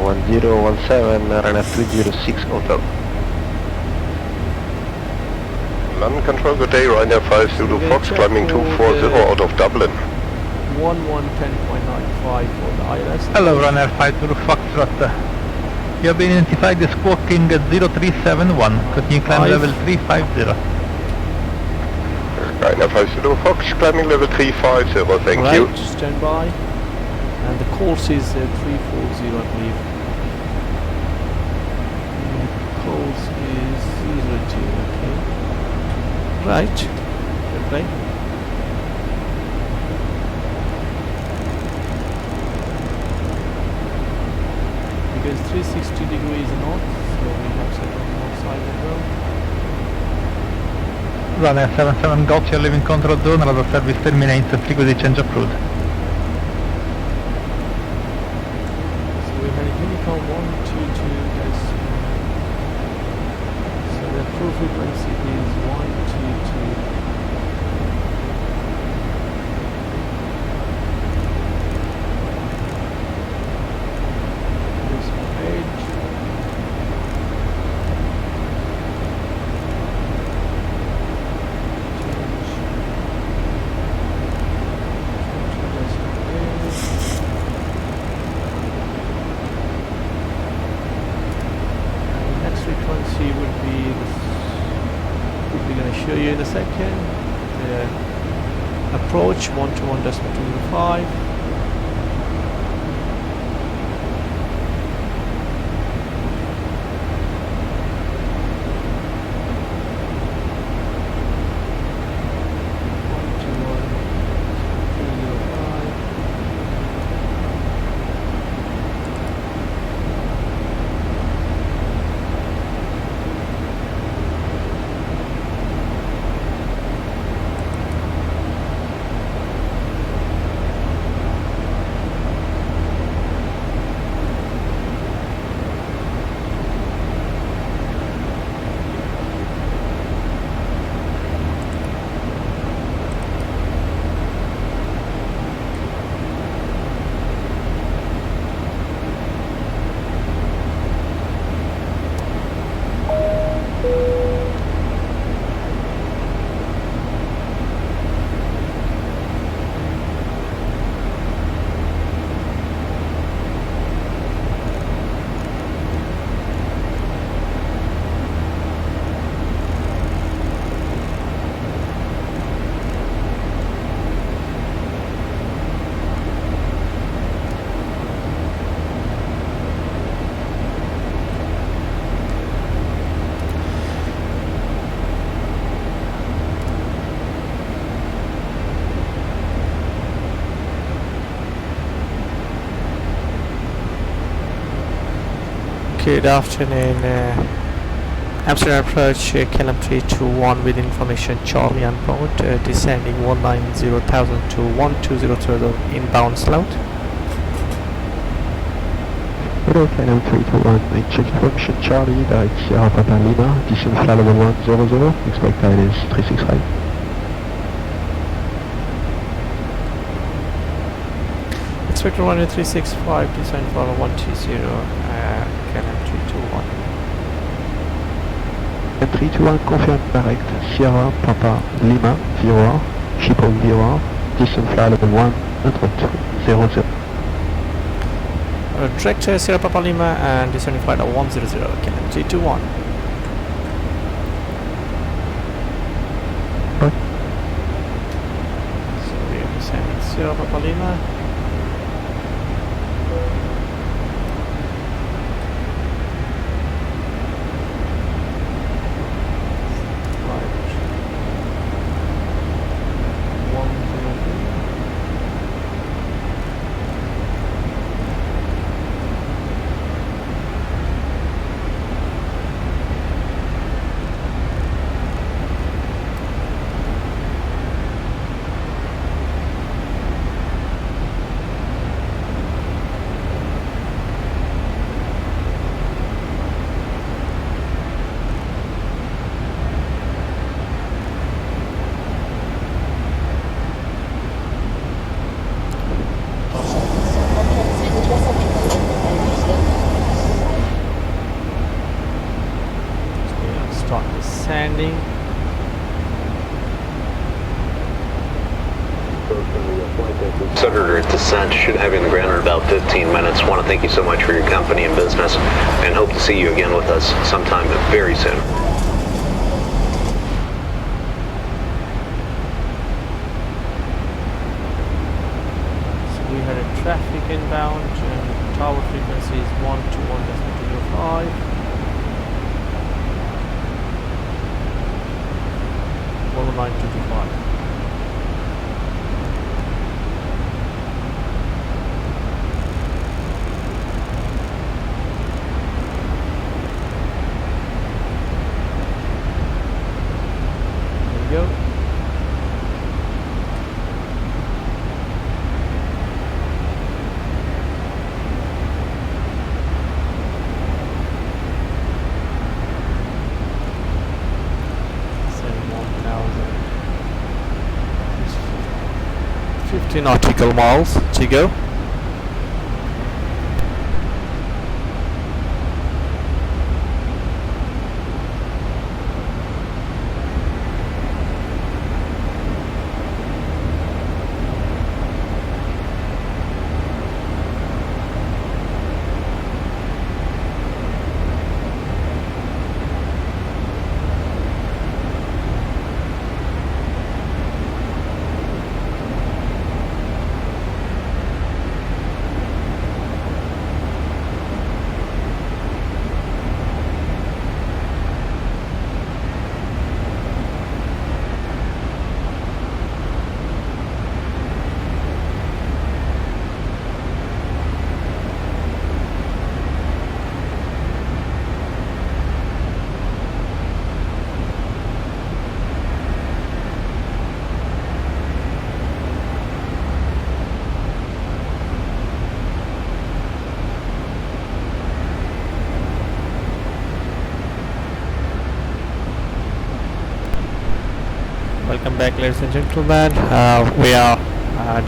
1017, runway 306 Hotel. London Control, good day, Ryanair 5 Zulu Fox, climbing 240 out of Dublin. Dublin. 1110.95 for the ILS. Hello, runner 52 Foxtrot. You have been identified as squawking 0371, continue climb level 350. Ryanair 52 Fox, climbing level 350, thank right, you. Stand by. And the course is 340, I believe. Course is 02, okay. Right. Good play. Because 360 degrees north, so we have set on north side as well. Runner 77 Golf, you're leaving control zone, radar service terminates, frequency change approved. So we had a Unicorn 122 decimal. So the true frequency is 122. Decimal age. Frequency would be we're going to show you in a second. The approach 121.25. Good afternoon, Amsterdam approach, KLM 321 with information Charlie on board, descending 190,000 to 1203 inbound slot. Hello, KLM 321, check information Charlie, direct Sierra Papa Lima, descend flight level 100, expect tide is 365. Expect runway 365, descend flight level 120. KLM 321. M321 confirm direct Sierra Papa Lima 0, Schiphol 0, descend flight level 100. Direct Sierra Papa Lima and descending flight level 100, KLM 321. So we are descending Sierra Papa Lima. Considered descent, should have you on the ground in about 15 minutes. Want to thank you so much for your company and business, and hope to see you again with us sometime very soon. So we had a traffic inbound, and tower frequency is 121.05. 19225. Go. Seven 1,050 nautical miles to go. Welcome back, ladies and gentlemen. We are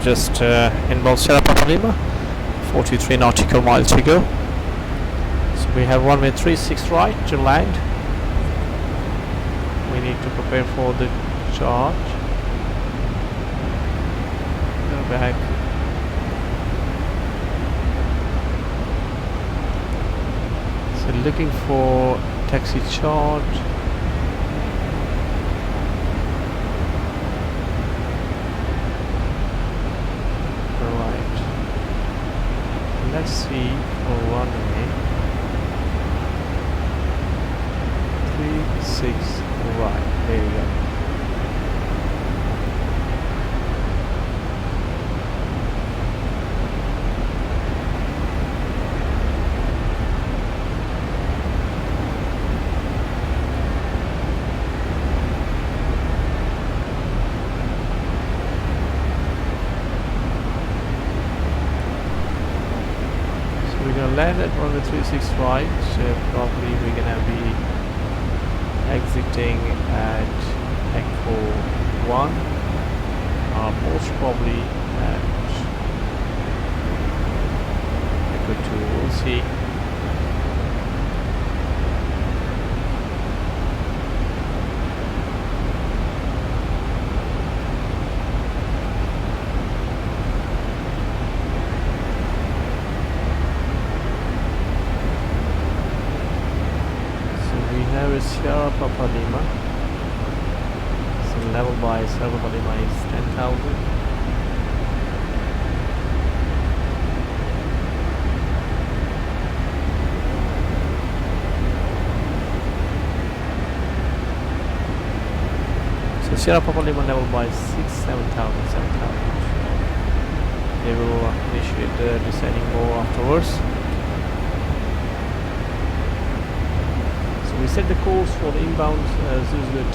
just in Sierra Papa Lima, 43 nautical miles to go. So we have runway 36 right to land. We need to prepare for the charge. Go back. So looking for taxi charge. Let's see for runway 36 right. There you go. Land at runway 36 right, probably we're gonna be exiting at Echo 1, most probably at Echo 2, we'll see. Sierra Papa Lima. So level by Sierra Papa Lima is 10,000. So Sierra Papa Lima level by 7,000. They will initiate the descending more afterwards. We set the course for the inbound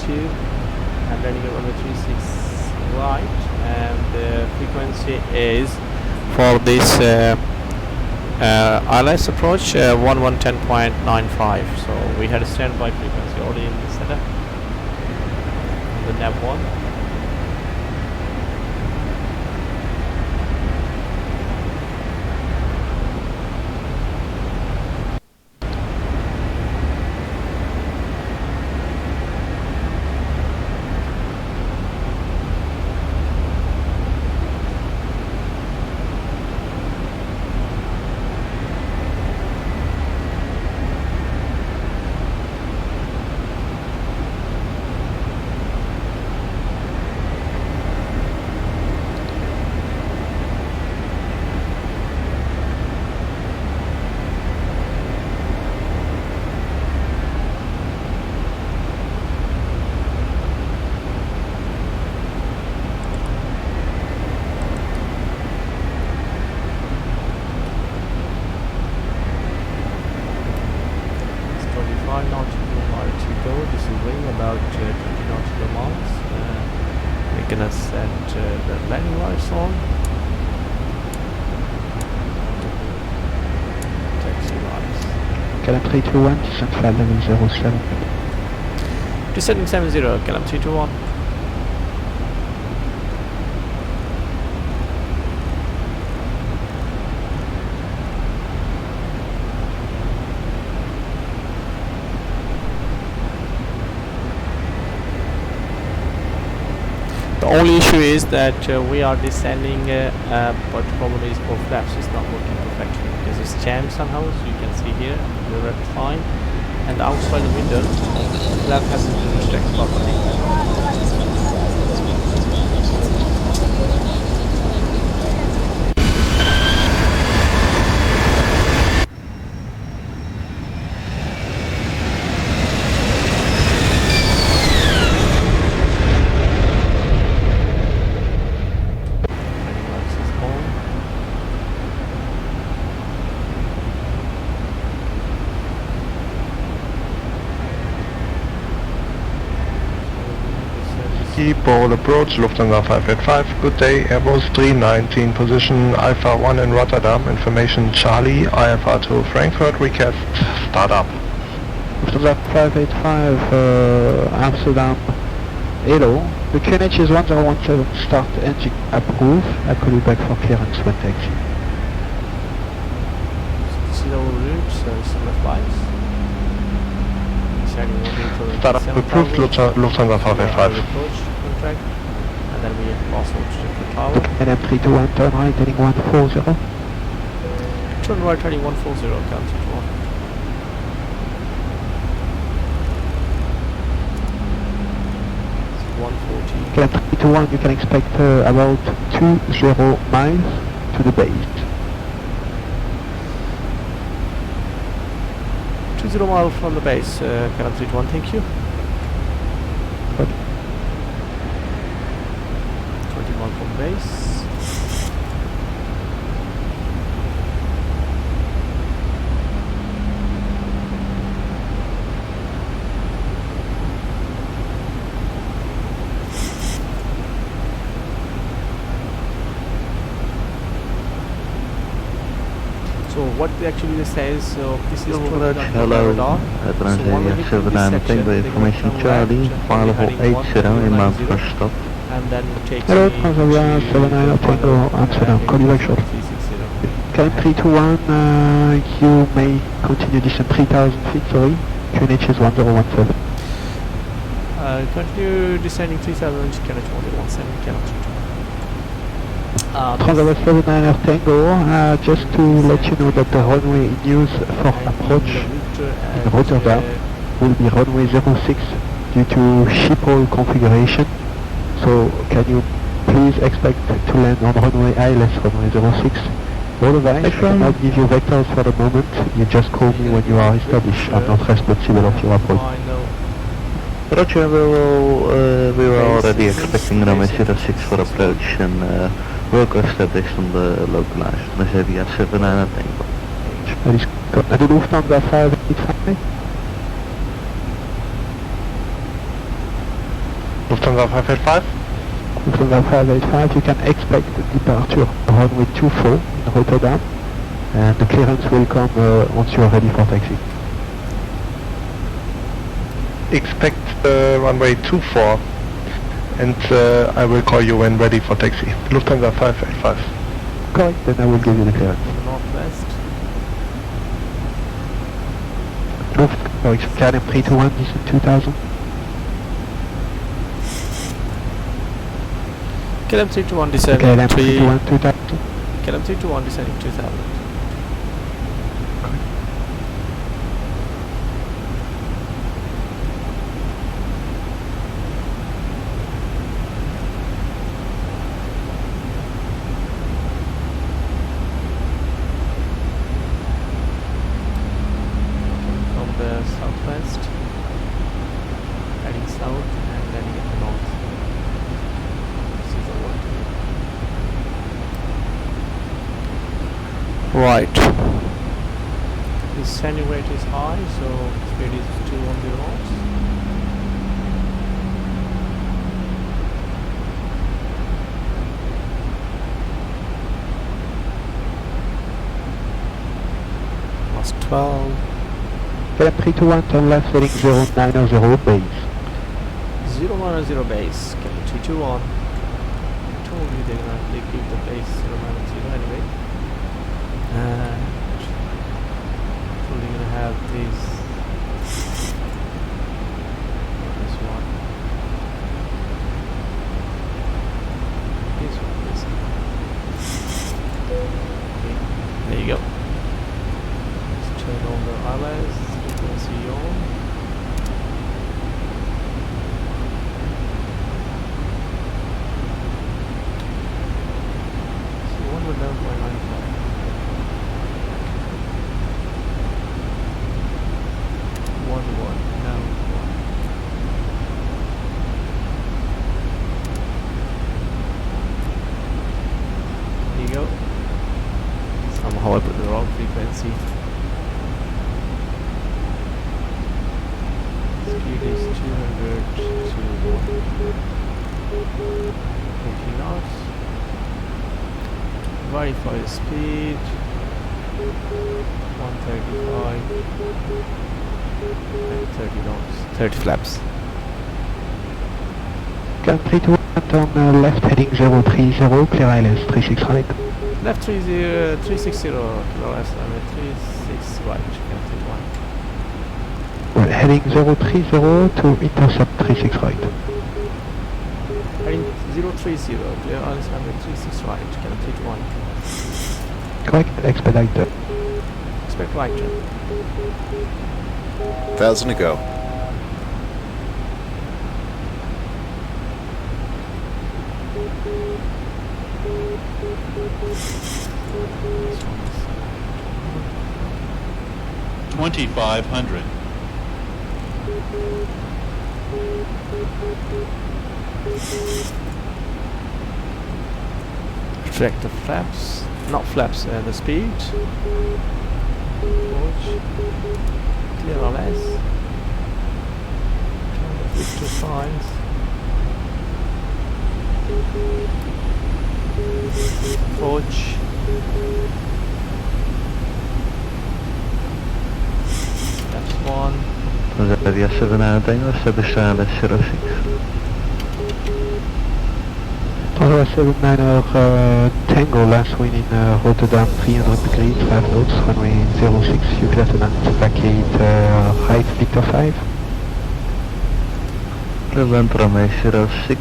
002 and landing at runway 36 right, and the frequency is for this ILS approach 1110.95. So we had a standby frequency already in the setup on the nav 1. gonna set the landing lights on. Taxi lights. KLM 321, descent flight level 07. Descending 70, KLM 321. The only issue is that we are descending, but the problem is both flaps is not working perfectly because it's jammed somehow. So you can see here the red line, and outside the window, the flap hasn't been restricted properly. Schiphol approach, Lufthansa 585, good day, Airbus 319, position Alpha 1 in Rotterdam, information Charlie, IFR to Frankfurt, request start up. Lufthansa 585, Amsterdam, hello, the QNH is 1017, start engine approve, I'll call you back for clearance when taxi. Slow route, similar flights. Start up approved, Lufthansa 585. Contract, and then we also to the tower. KLM 321, turn right, heading 140. Turn right, heading 140, count to 1. KLM 321, you can expect about 20 miles to the base. 20 miles from the base, KLM 321, thank you. Good. 20 miles from base. So what actually this says, so this is hello, Transavia 719, information Charlie, file 80, inbound first stop. And then take hello, Transavia 719, Amsterdam, call you back shortly. KLM 321, you may continue descent 3000 feet, sorry, QNH is 1017. Continue descending 3000, QNH 1017, KLM 321. Transavia 79 Tango, just to let you know that the runway in use for approach in Rotterdam will be runway 06 due to Schiphol configuration. So can you please expect to land on runway ILS, runway 06? Otherwise, I cannot give you vectors for the moment. You just call me when you are established. I'm not responsible of your approach. Roger, we were already expecting runway 06 for approach and work established on the localizer. Transavia 79 Tango. That is good. And the Lufthansa 585? Lufthansa 585? Lufthansa 585, you can expect departure runway 24 in Rotterdam, and the clearance will come once you are ready for taxi. Expect runway 24, and I will call you when ready for taxi. Lufthansa 585. Correct, then I will give you the clearance. Northwest. Lufthansa KLM 321, descent 2000. KLM 321 descending KLM 321 2000. KLM 321 descending 2000. From the southwest, heading south and then in the north. Right. The descending rate is high, so speed is 210 knots. 12. KLM 321, turn left heading 090 base. 090 base, KLM 321. I told you they're gonna keep the base 090 anyway. And probably gonna have this one. This one, this one. Okay, there you go. Let's turn on the ILS, frequency on. So 111.95. 1 now 1. There you go. Somehow I put the wrong frequency. Speed is 200 to 150 knots. Verify the speed. 135 and 30 knots. 30 flaps. KLM 321, turn left heading 030, clear ILS 36 right. Left 360, left 36 right, KLM 321. Well, heading 030 to intercept 36 right. Heading 030, clear ILS 36 right, KLM 321. Correct, expedite turn. Expect right turn. 1,000 to go. This one is 2,500. Check the flaps, not flaps, the speed. Watch. Clear LS. Turn the flip to signs. Approach. That's 1. Area 79 English, Sebastian 06. Tower 79er Tango, last wind in Rotterdam, 300 degrees, 5 knots, runway 06, you clear to land, vacate right Victor 5. Prevent runway 06,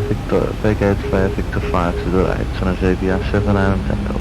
Victor, vacate via Victor 5 to the right, so naar Zebia 79 Tango.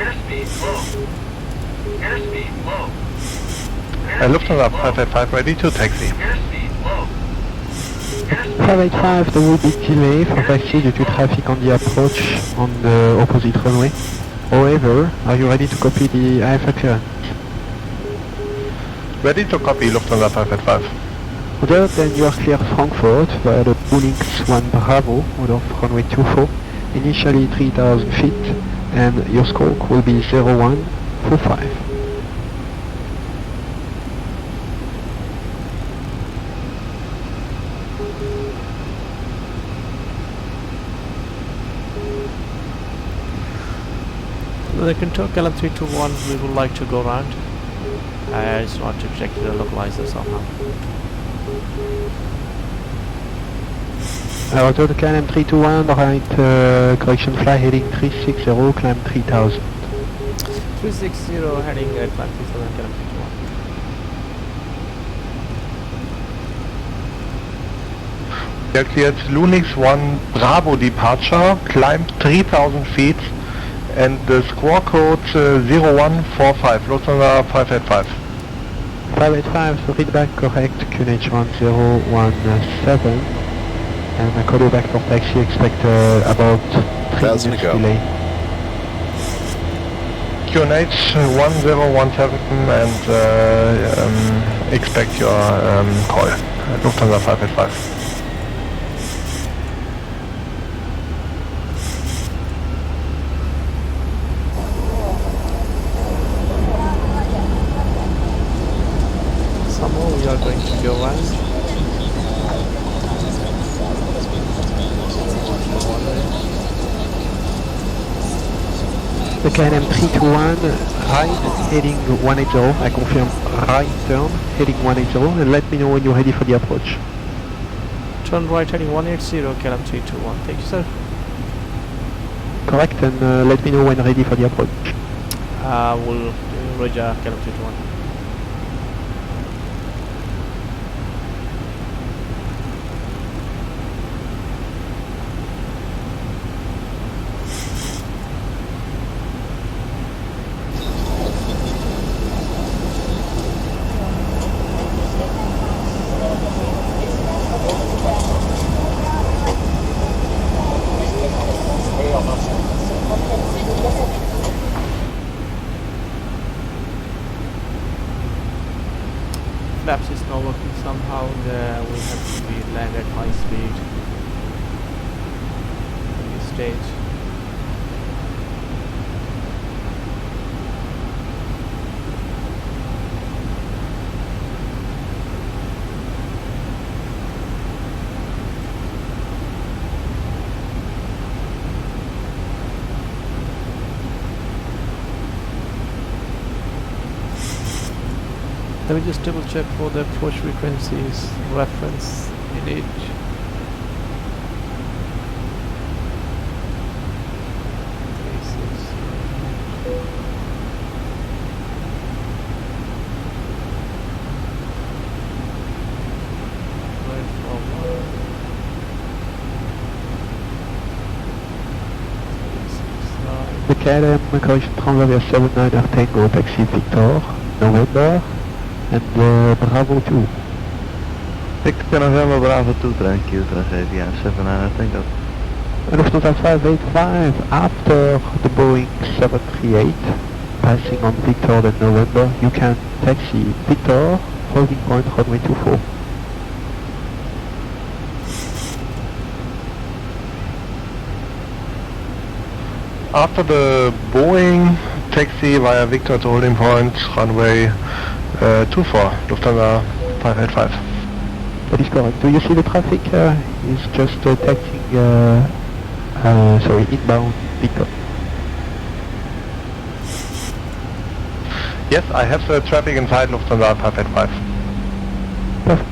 Airspeed low. Airspeed low. Lufthansa 585 ready to taxi. Airspeed low. 585, there will be delay for taxi due to traffic on the approach on the opposite runway. However, are you ready to copy the IFA clearance? Ready to copy Lufthansa 585. Roger, then you are clear Frankfurt via the Unix 1 Bravo out of runway 24, initially 3000 feet, and your stroke will be 0145. The Kentucky KLM 321, we would like to go around. I just want to check the localizer somehow. Roger, the KLM 321, right correction fly heading 360, climb 3000. 360 heading climb 3000 KLM 321. We are cleared Lunix 1 Bravo departure, climb 3000 feet, and the squawk code 0145, Lufthansa 585. 585, so read back correct, QNH 1017, and I call you back for taxi, expect about 3 minutes delay. QNH 1017 and expect your call. Lufthansa 585. Somehow we are going to go around. The KLM 321, right, heading 180, I confirm right turn, heading 180, and let me know when you're ready for the approach. Turn right heading 180, KLM 321. Thank you, sir. Correct, and let me know when ready for the approach. We'll Roger, KLM 321. Flaps is not working somehow. We have to be land at high speed at this stage. Let me just double check for the approach frequencies reference in each. The KLM correction Transavia 79 Tango taxi Victor, November, and Bravo 2. Victor November Bravo 2, thank you, Transavia 79 Tango. Lufthansa 585, after the Boeing 738, passing on Victor and November, you can taxi Victor, holding point runway 24. After the Boeing, taxi via Victor to holding point, runway 24, Lufthansa 585. That is correct. Do you see the traffic? It's just taxiing, inbound Victor. Yes, I have the traffic inside Lufthansa 585. Perfect.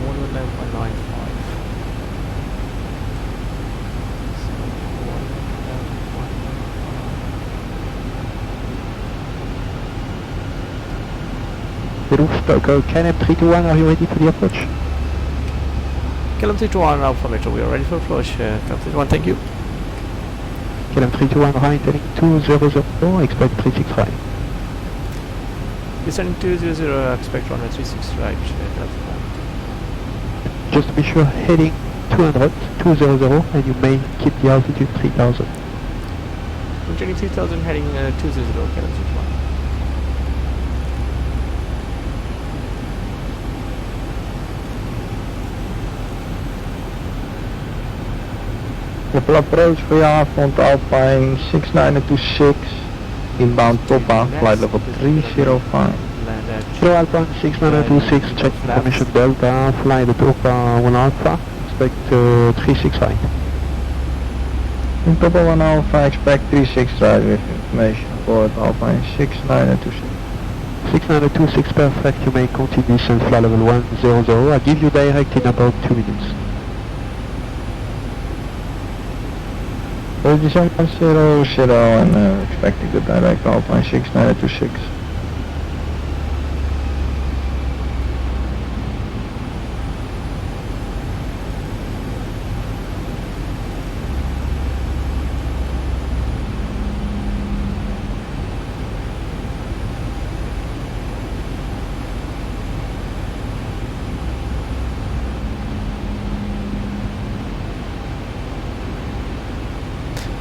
111.95. The KLM 321, are you ready for the approach? KLM 321 Alpha Metro, we are ready for approach. KLM 321, thank you. KLM 321 right heading 200, expect 36 right. Descending 200, expect runway 36 right. Just to be sure, heading 200, and you may keep the altitude 3000. Maintaining 3000, heading 200, KLM 321. Triple approach via front Alpine 6926, inbound Topa, flight level 305. Kilo Alpine 6926, check information Delta, fly the Topa 1 Alpha, expect 36 right. In Topa 1 Alpha, expect 36 right with information aboard Alpine 6926. 6926, perfect, you may continue descent flight level 100, I'll give you direct in about 2 minutes. Position 100 and expecting the direct Alpine 6926.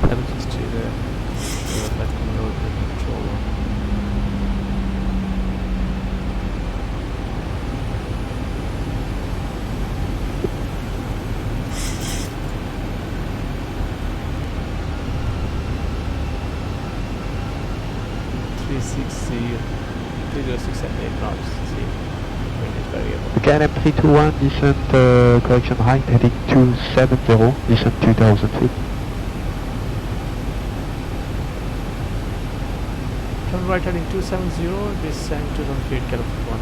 Let me just do the let them know 360, 306 and 8 knots. See, wind is variable. KLM 321, descent correction height heading 270, descent 2000 feet. Turn right heading 270, descent 2000 feet, KLM 321.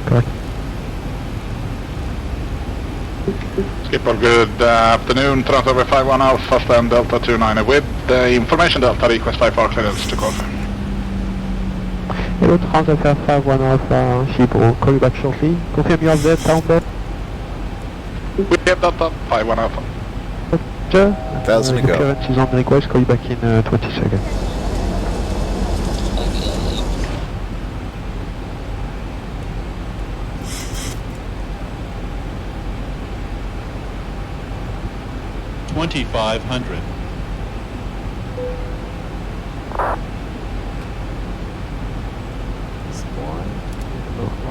Correct. Schiphol, good afternoon. Transfer 51 Alpha, stand Delta 29 with information Delta, request 54 clearance to confirm. Hello, Transfer 51 Alpha, Schiphol, call you back shortly. Confirm you have the sound bed. We have Delta 51 Alpha. Roger. 1,000 to go. Clearance is on request, call you back in 20 seconds.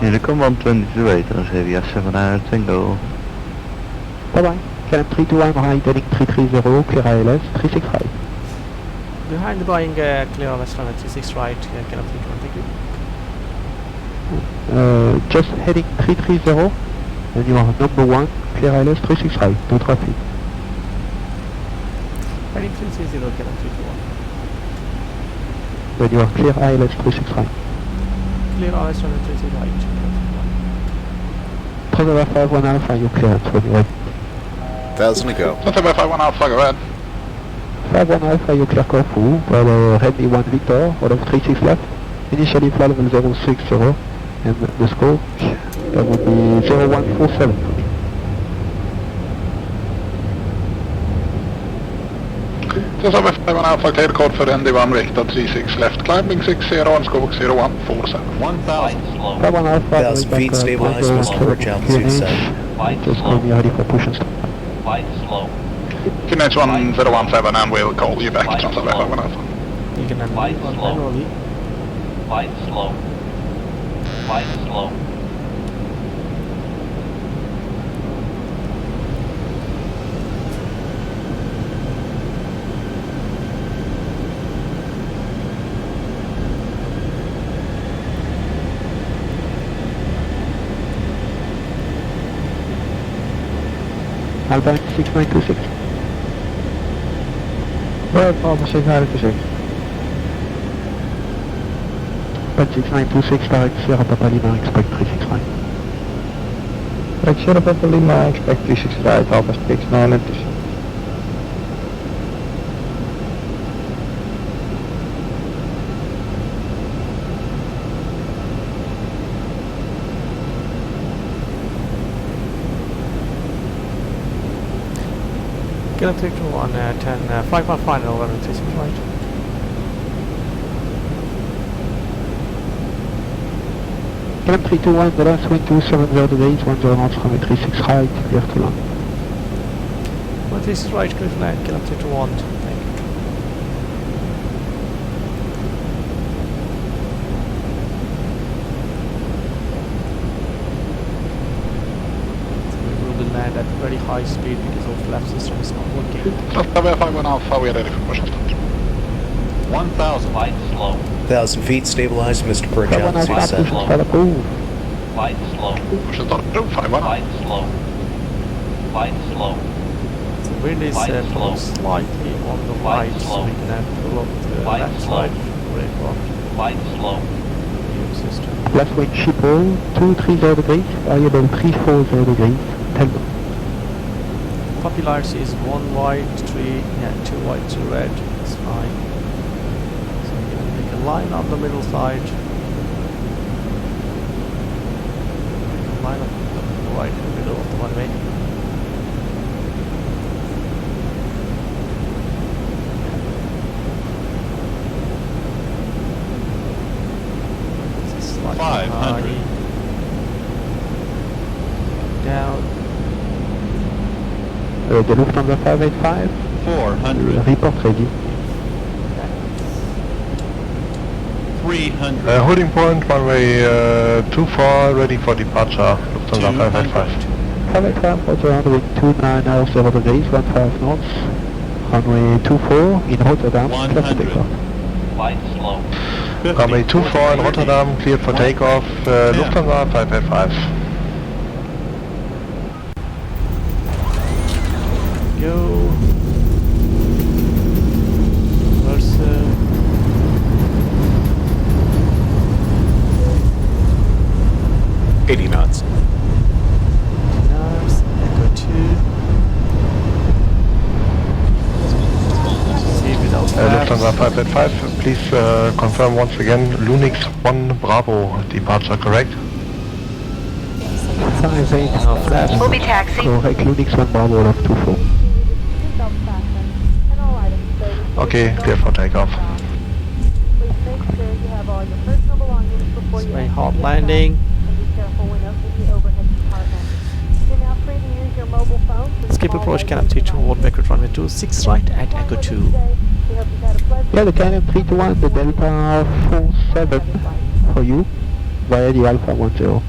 Unicorn 120 wait, dan zeg je 700 Tango. Bye bye. KLM 321, right heading 330, clear ILS 365. Behind the Boeing, clear ILS runway 36 right, KLM 321, thank you. Just heading 330, and you are number 1, clear ILS 365, no traffic. Heading 330, KLM 321. When you are clear ILS 365. Clear ILS runway 36 right, KLM 321. Transfer 51 Alpha, you clearance when you're ready. 1,000 to go. Transfer 51 Alpha, go ahead. 51 Alpha, you clear Corfu, for Redmi 1 Victor, out of 36 left. Initially flight level 060, and the scope, that would be 0147. Transfer 51 Alpha, clear code for ND1 Victor 36 left, climbing 60 and scope 0147. 1,000 slow. 51 Alpha, 1,000 feet, stabilize, Mr. Bridge, altitude 7. Just call me ready for push and stop. Flight slow. QNH 1017 and we'll call you back, Transfer 51 Alpha. You can Flight unmute slow. manually. Flight slow. Flight slow. Alpine 6926. Right, Alpha 6926. Alpine 6926, direct Sierra Papa Lima, expect 365. Right, Sierra Papa Lima, expect 365, Alpha 6926. KLM 321, 10, 5 final, 36 right. KLM 321, the last wind 270 degrees, 10 knots, runway 36 right, clear to land. 36 right, clear to land, KLM 321, thank you. Land at very high speed because our flap system is not working. Transfer 51 Alpha, we are ready for push and start. 1,000. Flight slow. 1,000 feet, stabilize, Mr. Bridge, 51 altitude Alpha, 7. push and start approved. Flight slow. Push and start, 51. Flight slow. Flight slow. The wind is Flight slow. slightly on the Flight right, slow. so we can have pull up the Flight left slow. side for aircraft. Flight slow. View system. Last wind Schiphol, 230 degrees, variable 340 degrees, 10 knots. Popularity is 1 white, 2 white, 2 red. It's fine. So we're going to make a line on the middle side. Make a line up right in the middle of the runway. It's slightly 500. high. Down. The Lufthansa 585, 400. report ready. 300. Holding point, runway 24, ready for departure, Lufthansa 585. 585, Roger, wind 29 degrees, 15 knots, runway 24 in Rotterdam, clear to take off. Flight slow. Runway 24 in Rotterdam, cleared for takeoff, Lufthansa 585. Go. Versa. 80 knots. Nars, Echo 2. See without Lufthansa 585, please confirm once again, Lunix 1 Bravo, departure correct? 58 We'll be taxiing. correct, Lunix 1 Bravo of 24. Okay, clear for takeoff. It's very hard landing. Skip approach KLM 32 World Record runway 26 right at Echo 2. Yeah, the KLM 321, the Delta 47 for you, via the Alpha 10.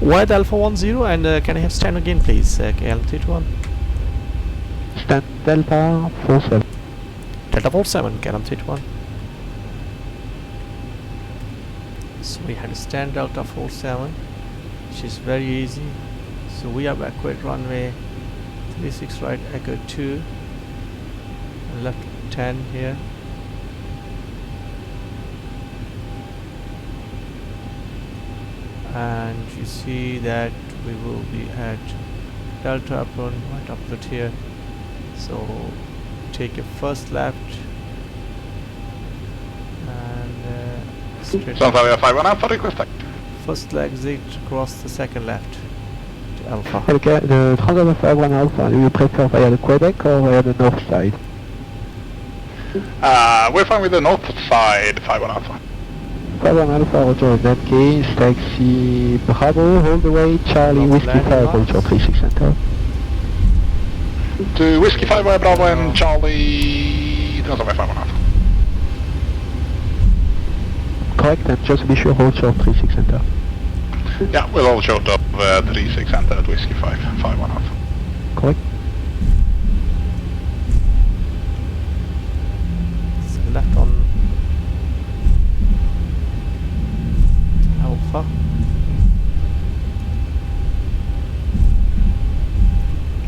Wide Alpha 10 and can I have stand again please, KLM 321. Stand Delta 47. Delta 47, KLM 321. So we had to stand Delta 47, which is very easy. So we are backward runway 36 right, Echo 2, and left 10 here. And you see that we will be at Delta apron right upward here. So take a first left and straight Sunflower 51 Alpha request. first exit across the second left to Alpha. Okay, the Transatlanta 51 Alpha, do you prefer via the Quebec or via the north side? We're fine with the north side, 51 Alpha. 51 Alpha, roger, in that case, taxi Bravo, all the way, Charlie, Whiskey 5, Roger, 36 Center. To Whiskey 5 Bravo and Charlie, Transatlanta 51 Alpha. Correct, and just to be sure, hold short 36 Center. Yeah, we'll all short of 36 Center at Whiskey 5, 51 Alpha. Correct. So left on Alpha.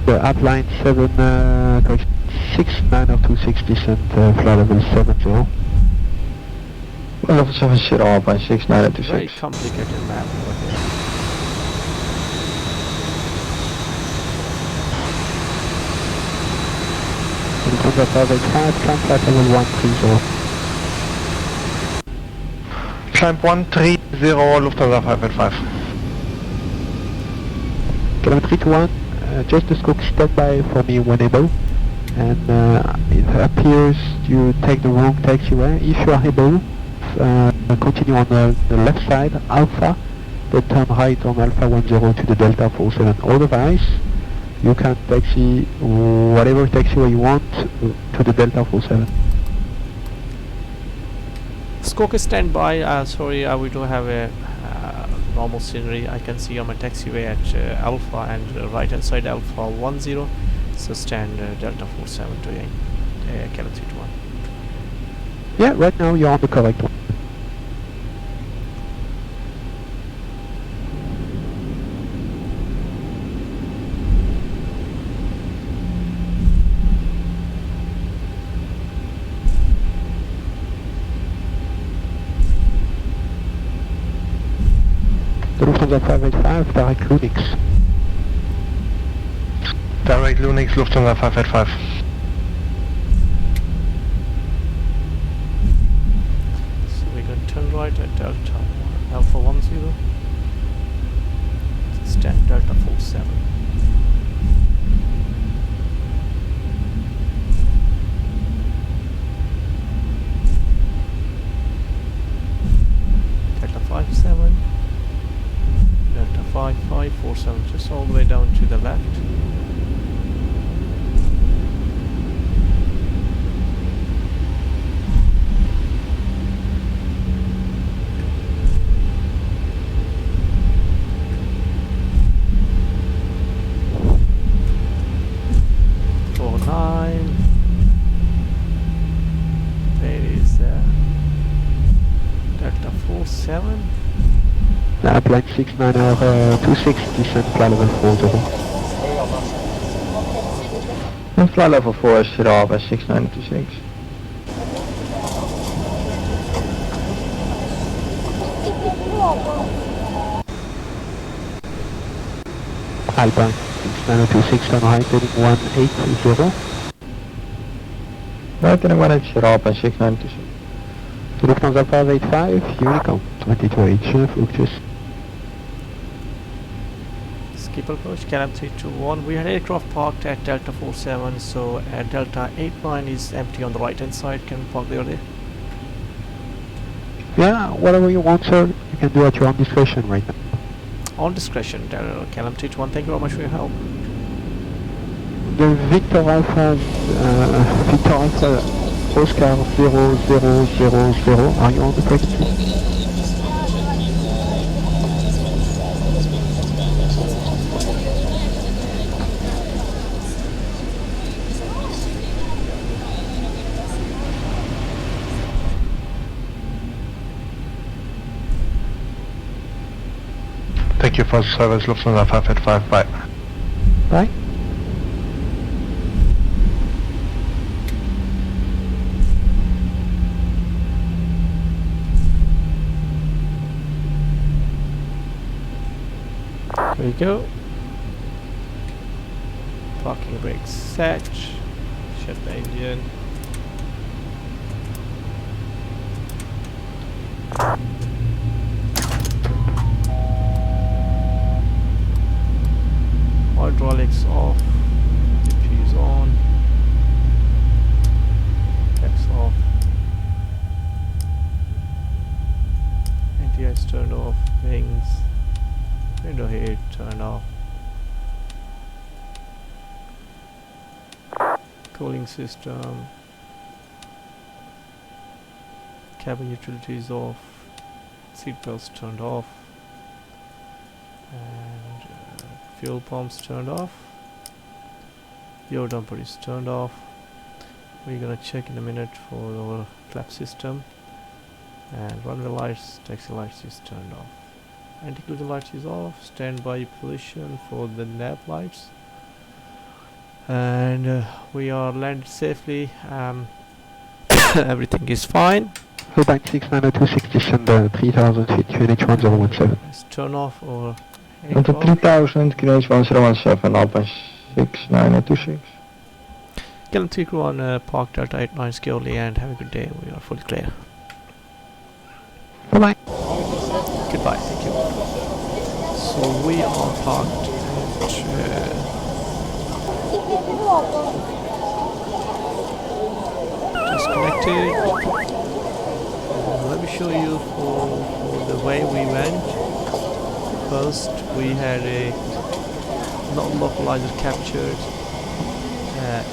The upline 690260 descent, flight level 70. Well, 70 by 6926. Very complicated map over here. Lufthansa 585, climb flight level 130. Climb 130, Lufthansa 585. KLM 321, just the scope standby for me when able. And it appears you take the wrong taxiway. If you are able, continue on the left side, Alpha, then turn right on Alpha 10 to the Delta 47. Otherwise, you can taxi whatever taxiway you want to the Delta 47. Skoke is standby. Sorry, we don't have a normal scenery. I can see on my taxiway at Alpha and right hand side Alpha 10. So stand Delta 47 to KLM 321. Yeah, right now you're on the correct one. The Lufthansa 585, direct Lunix. Direct Lunix, Lufthansa 585. So we're going to turn right at Delta Alpha 10. Stand Delta 47. Delta 57. Delta 5547, just all the way down to the left. Pipeline 6926, descend fly level 40. And fly level 4 is Alpha 6926. Alpine 6926, turn right heading 180. Right heading 180, Alpine 6926. Lufthansa 585, Unicom 22H, Fluctus. Skip approach, KLM 321. We had aircraft parked at Delta 47, so at Delta 89 is empty on the right hand side. Can we park there? Yeah, whatever you want, sir. You can do at your own discretion right now. On discretion, KLM 321. Thank you very much for your help. The Victor Alpha, Oscar 0000, are you on the frequency? Thank you for the service, Lufthansa 585, bye. Bye. There you go. Parking brakes set. Shut the engine. Hydraulics off. Diffuse on. Caps off. Anti-ice turned off. Wings. Window heat turned off. Cooling system. Cabin utilities off. Seatbelts turned off. And fuel pumps turned off. Fuel dumper is turned off. We're gonna check in a minute for our flap system. And runway lights, taxi lights is turned off. Anti-collision lights is off. Standby position for the nav lights. And we are landed safely. Everything is fine. Alpine 6926, descend 3000 feet, QNH 1017. Let's turn off or At the 3000, QNH 1017, Alpine 6926. KLM 321 Park Delta 89 Schiphol and have a good day. We are fully clear. Bye-bye. Goodbye, thank you. So we are parked at disconnected. Let me show you for the way we went. First we had a non-localizer captured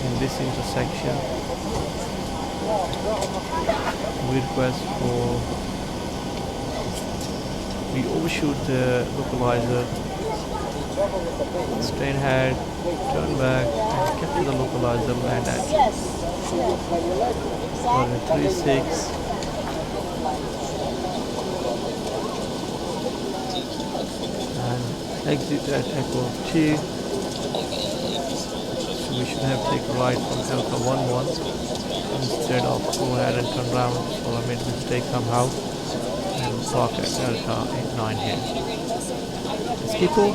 in this intersection. We request for we overshoot the localizer, strain head, turn back, and capture the localizer, land at 36. And exit at Echo 2. So we should have taken right from Alpha 11 instead of go ahead and turn around. So I made a mistake somehow. And park at Delta 89 here. Schiphol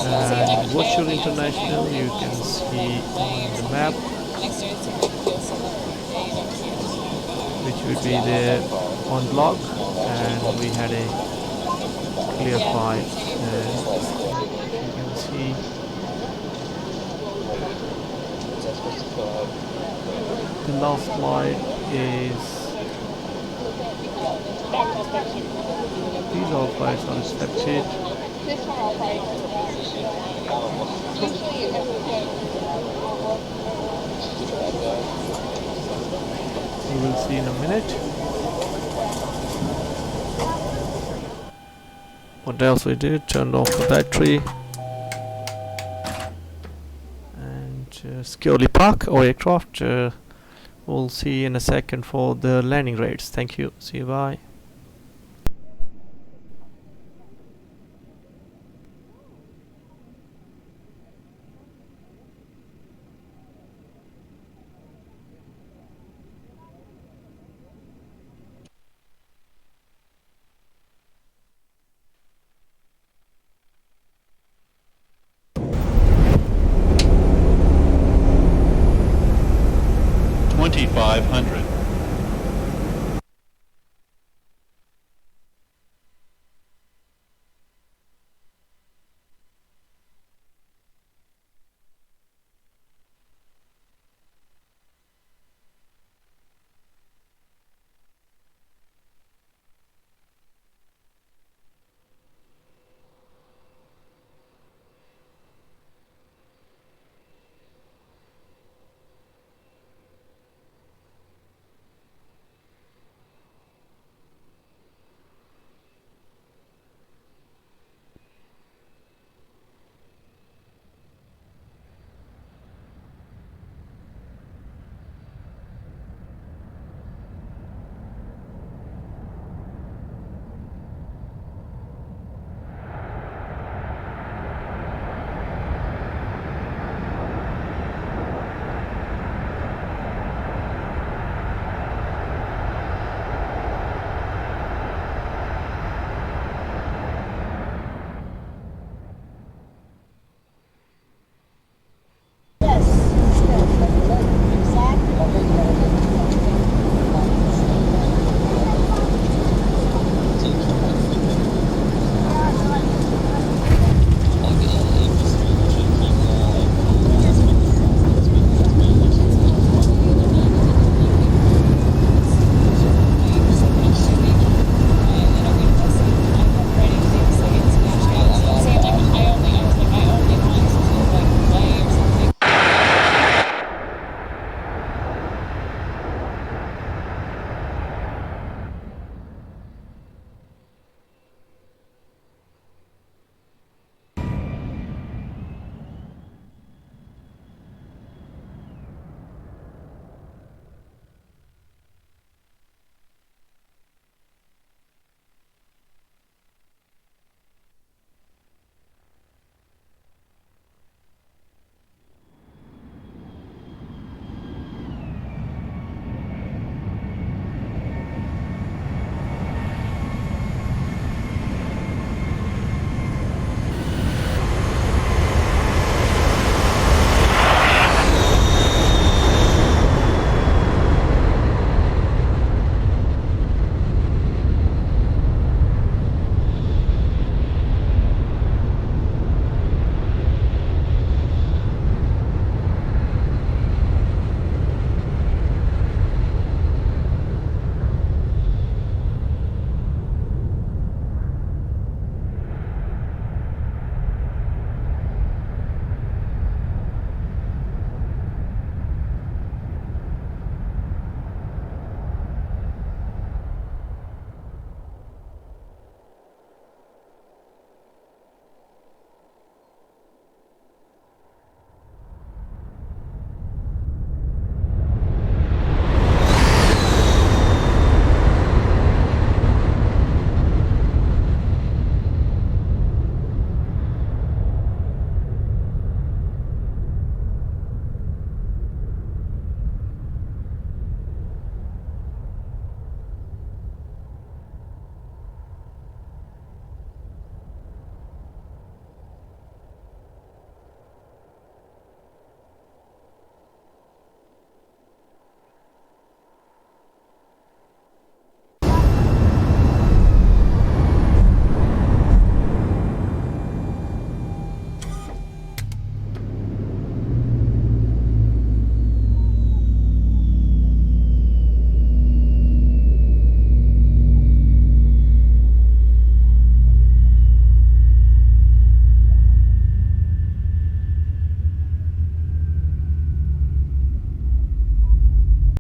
and Virtual International you can see on the map, which would be there on log, and we had a clear flight. You can see the last flight is. These all flights are expected. We will see in a minute. What else we did? Turned off the battery. And securely park our aircraft. We'll see in a second for the landing rates. Thank you. See you. Bye. 2500.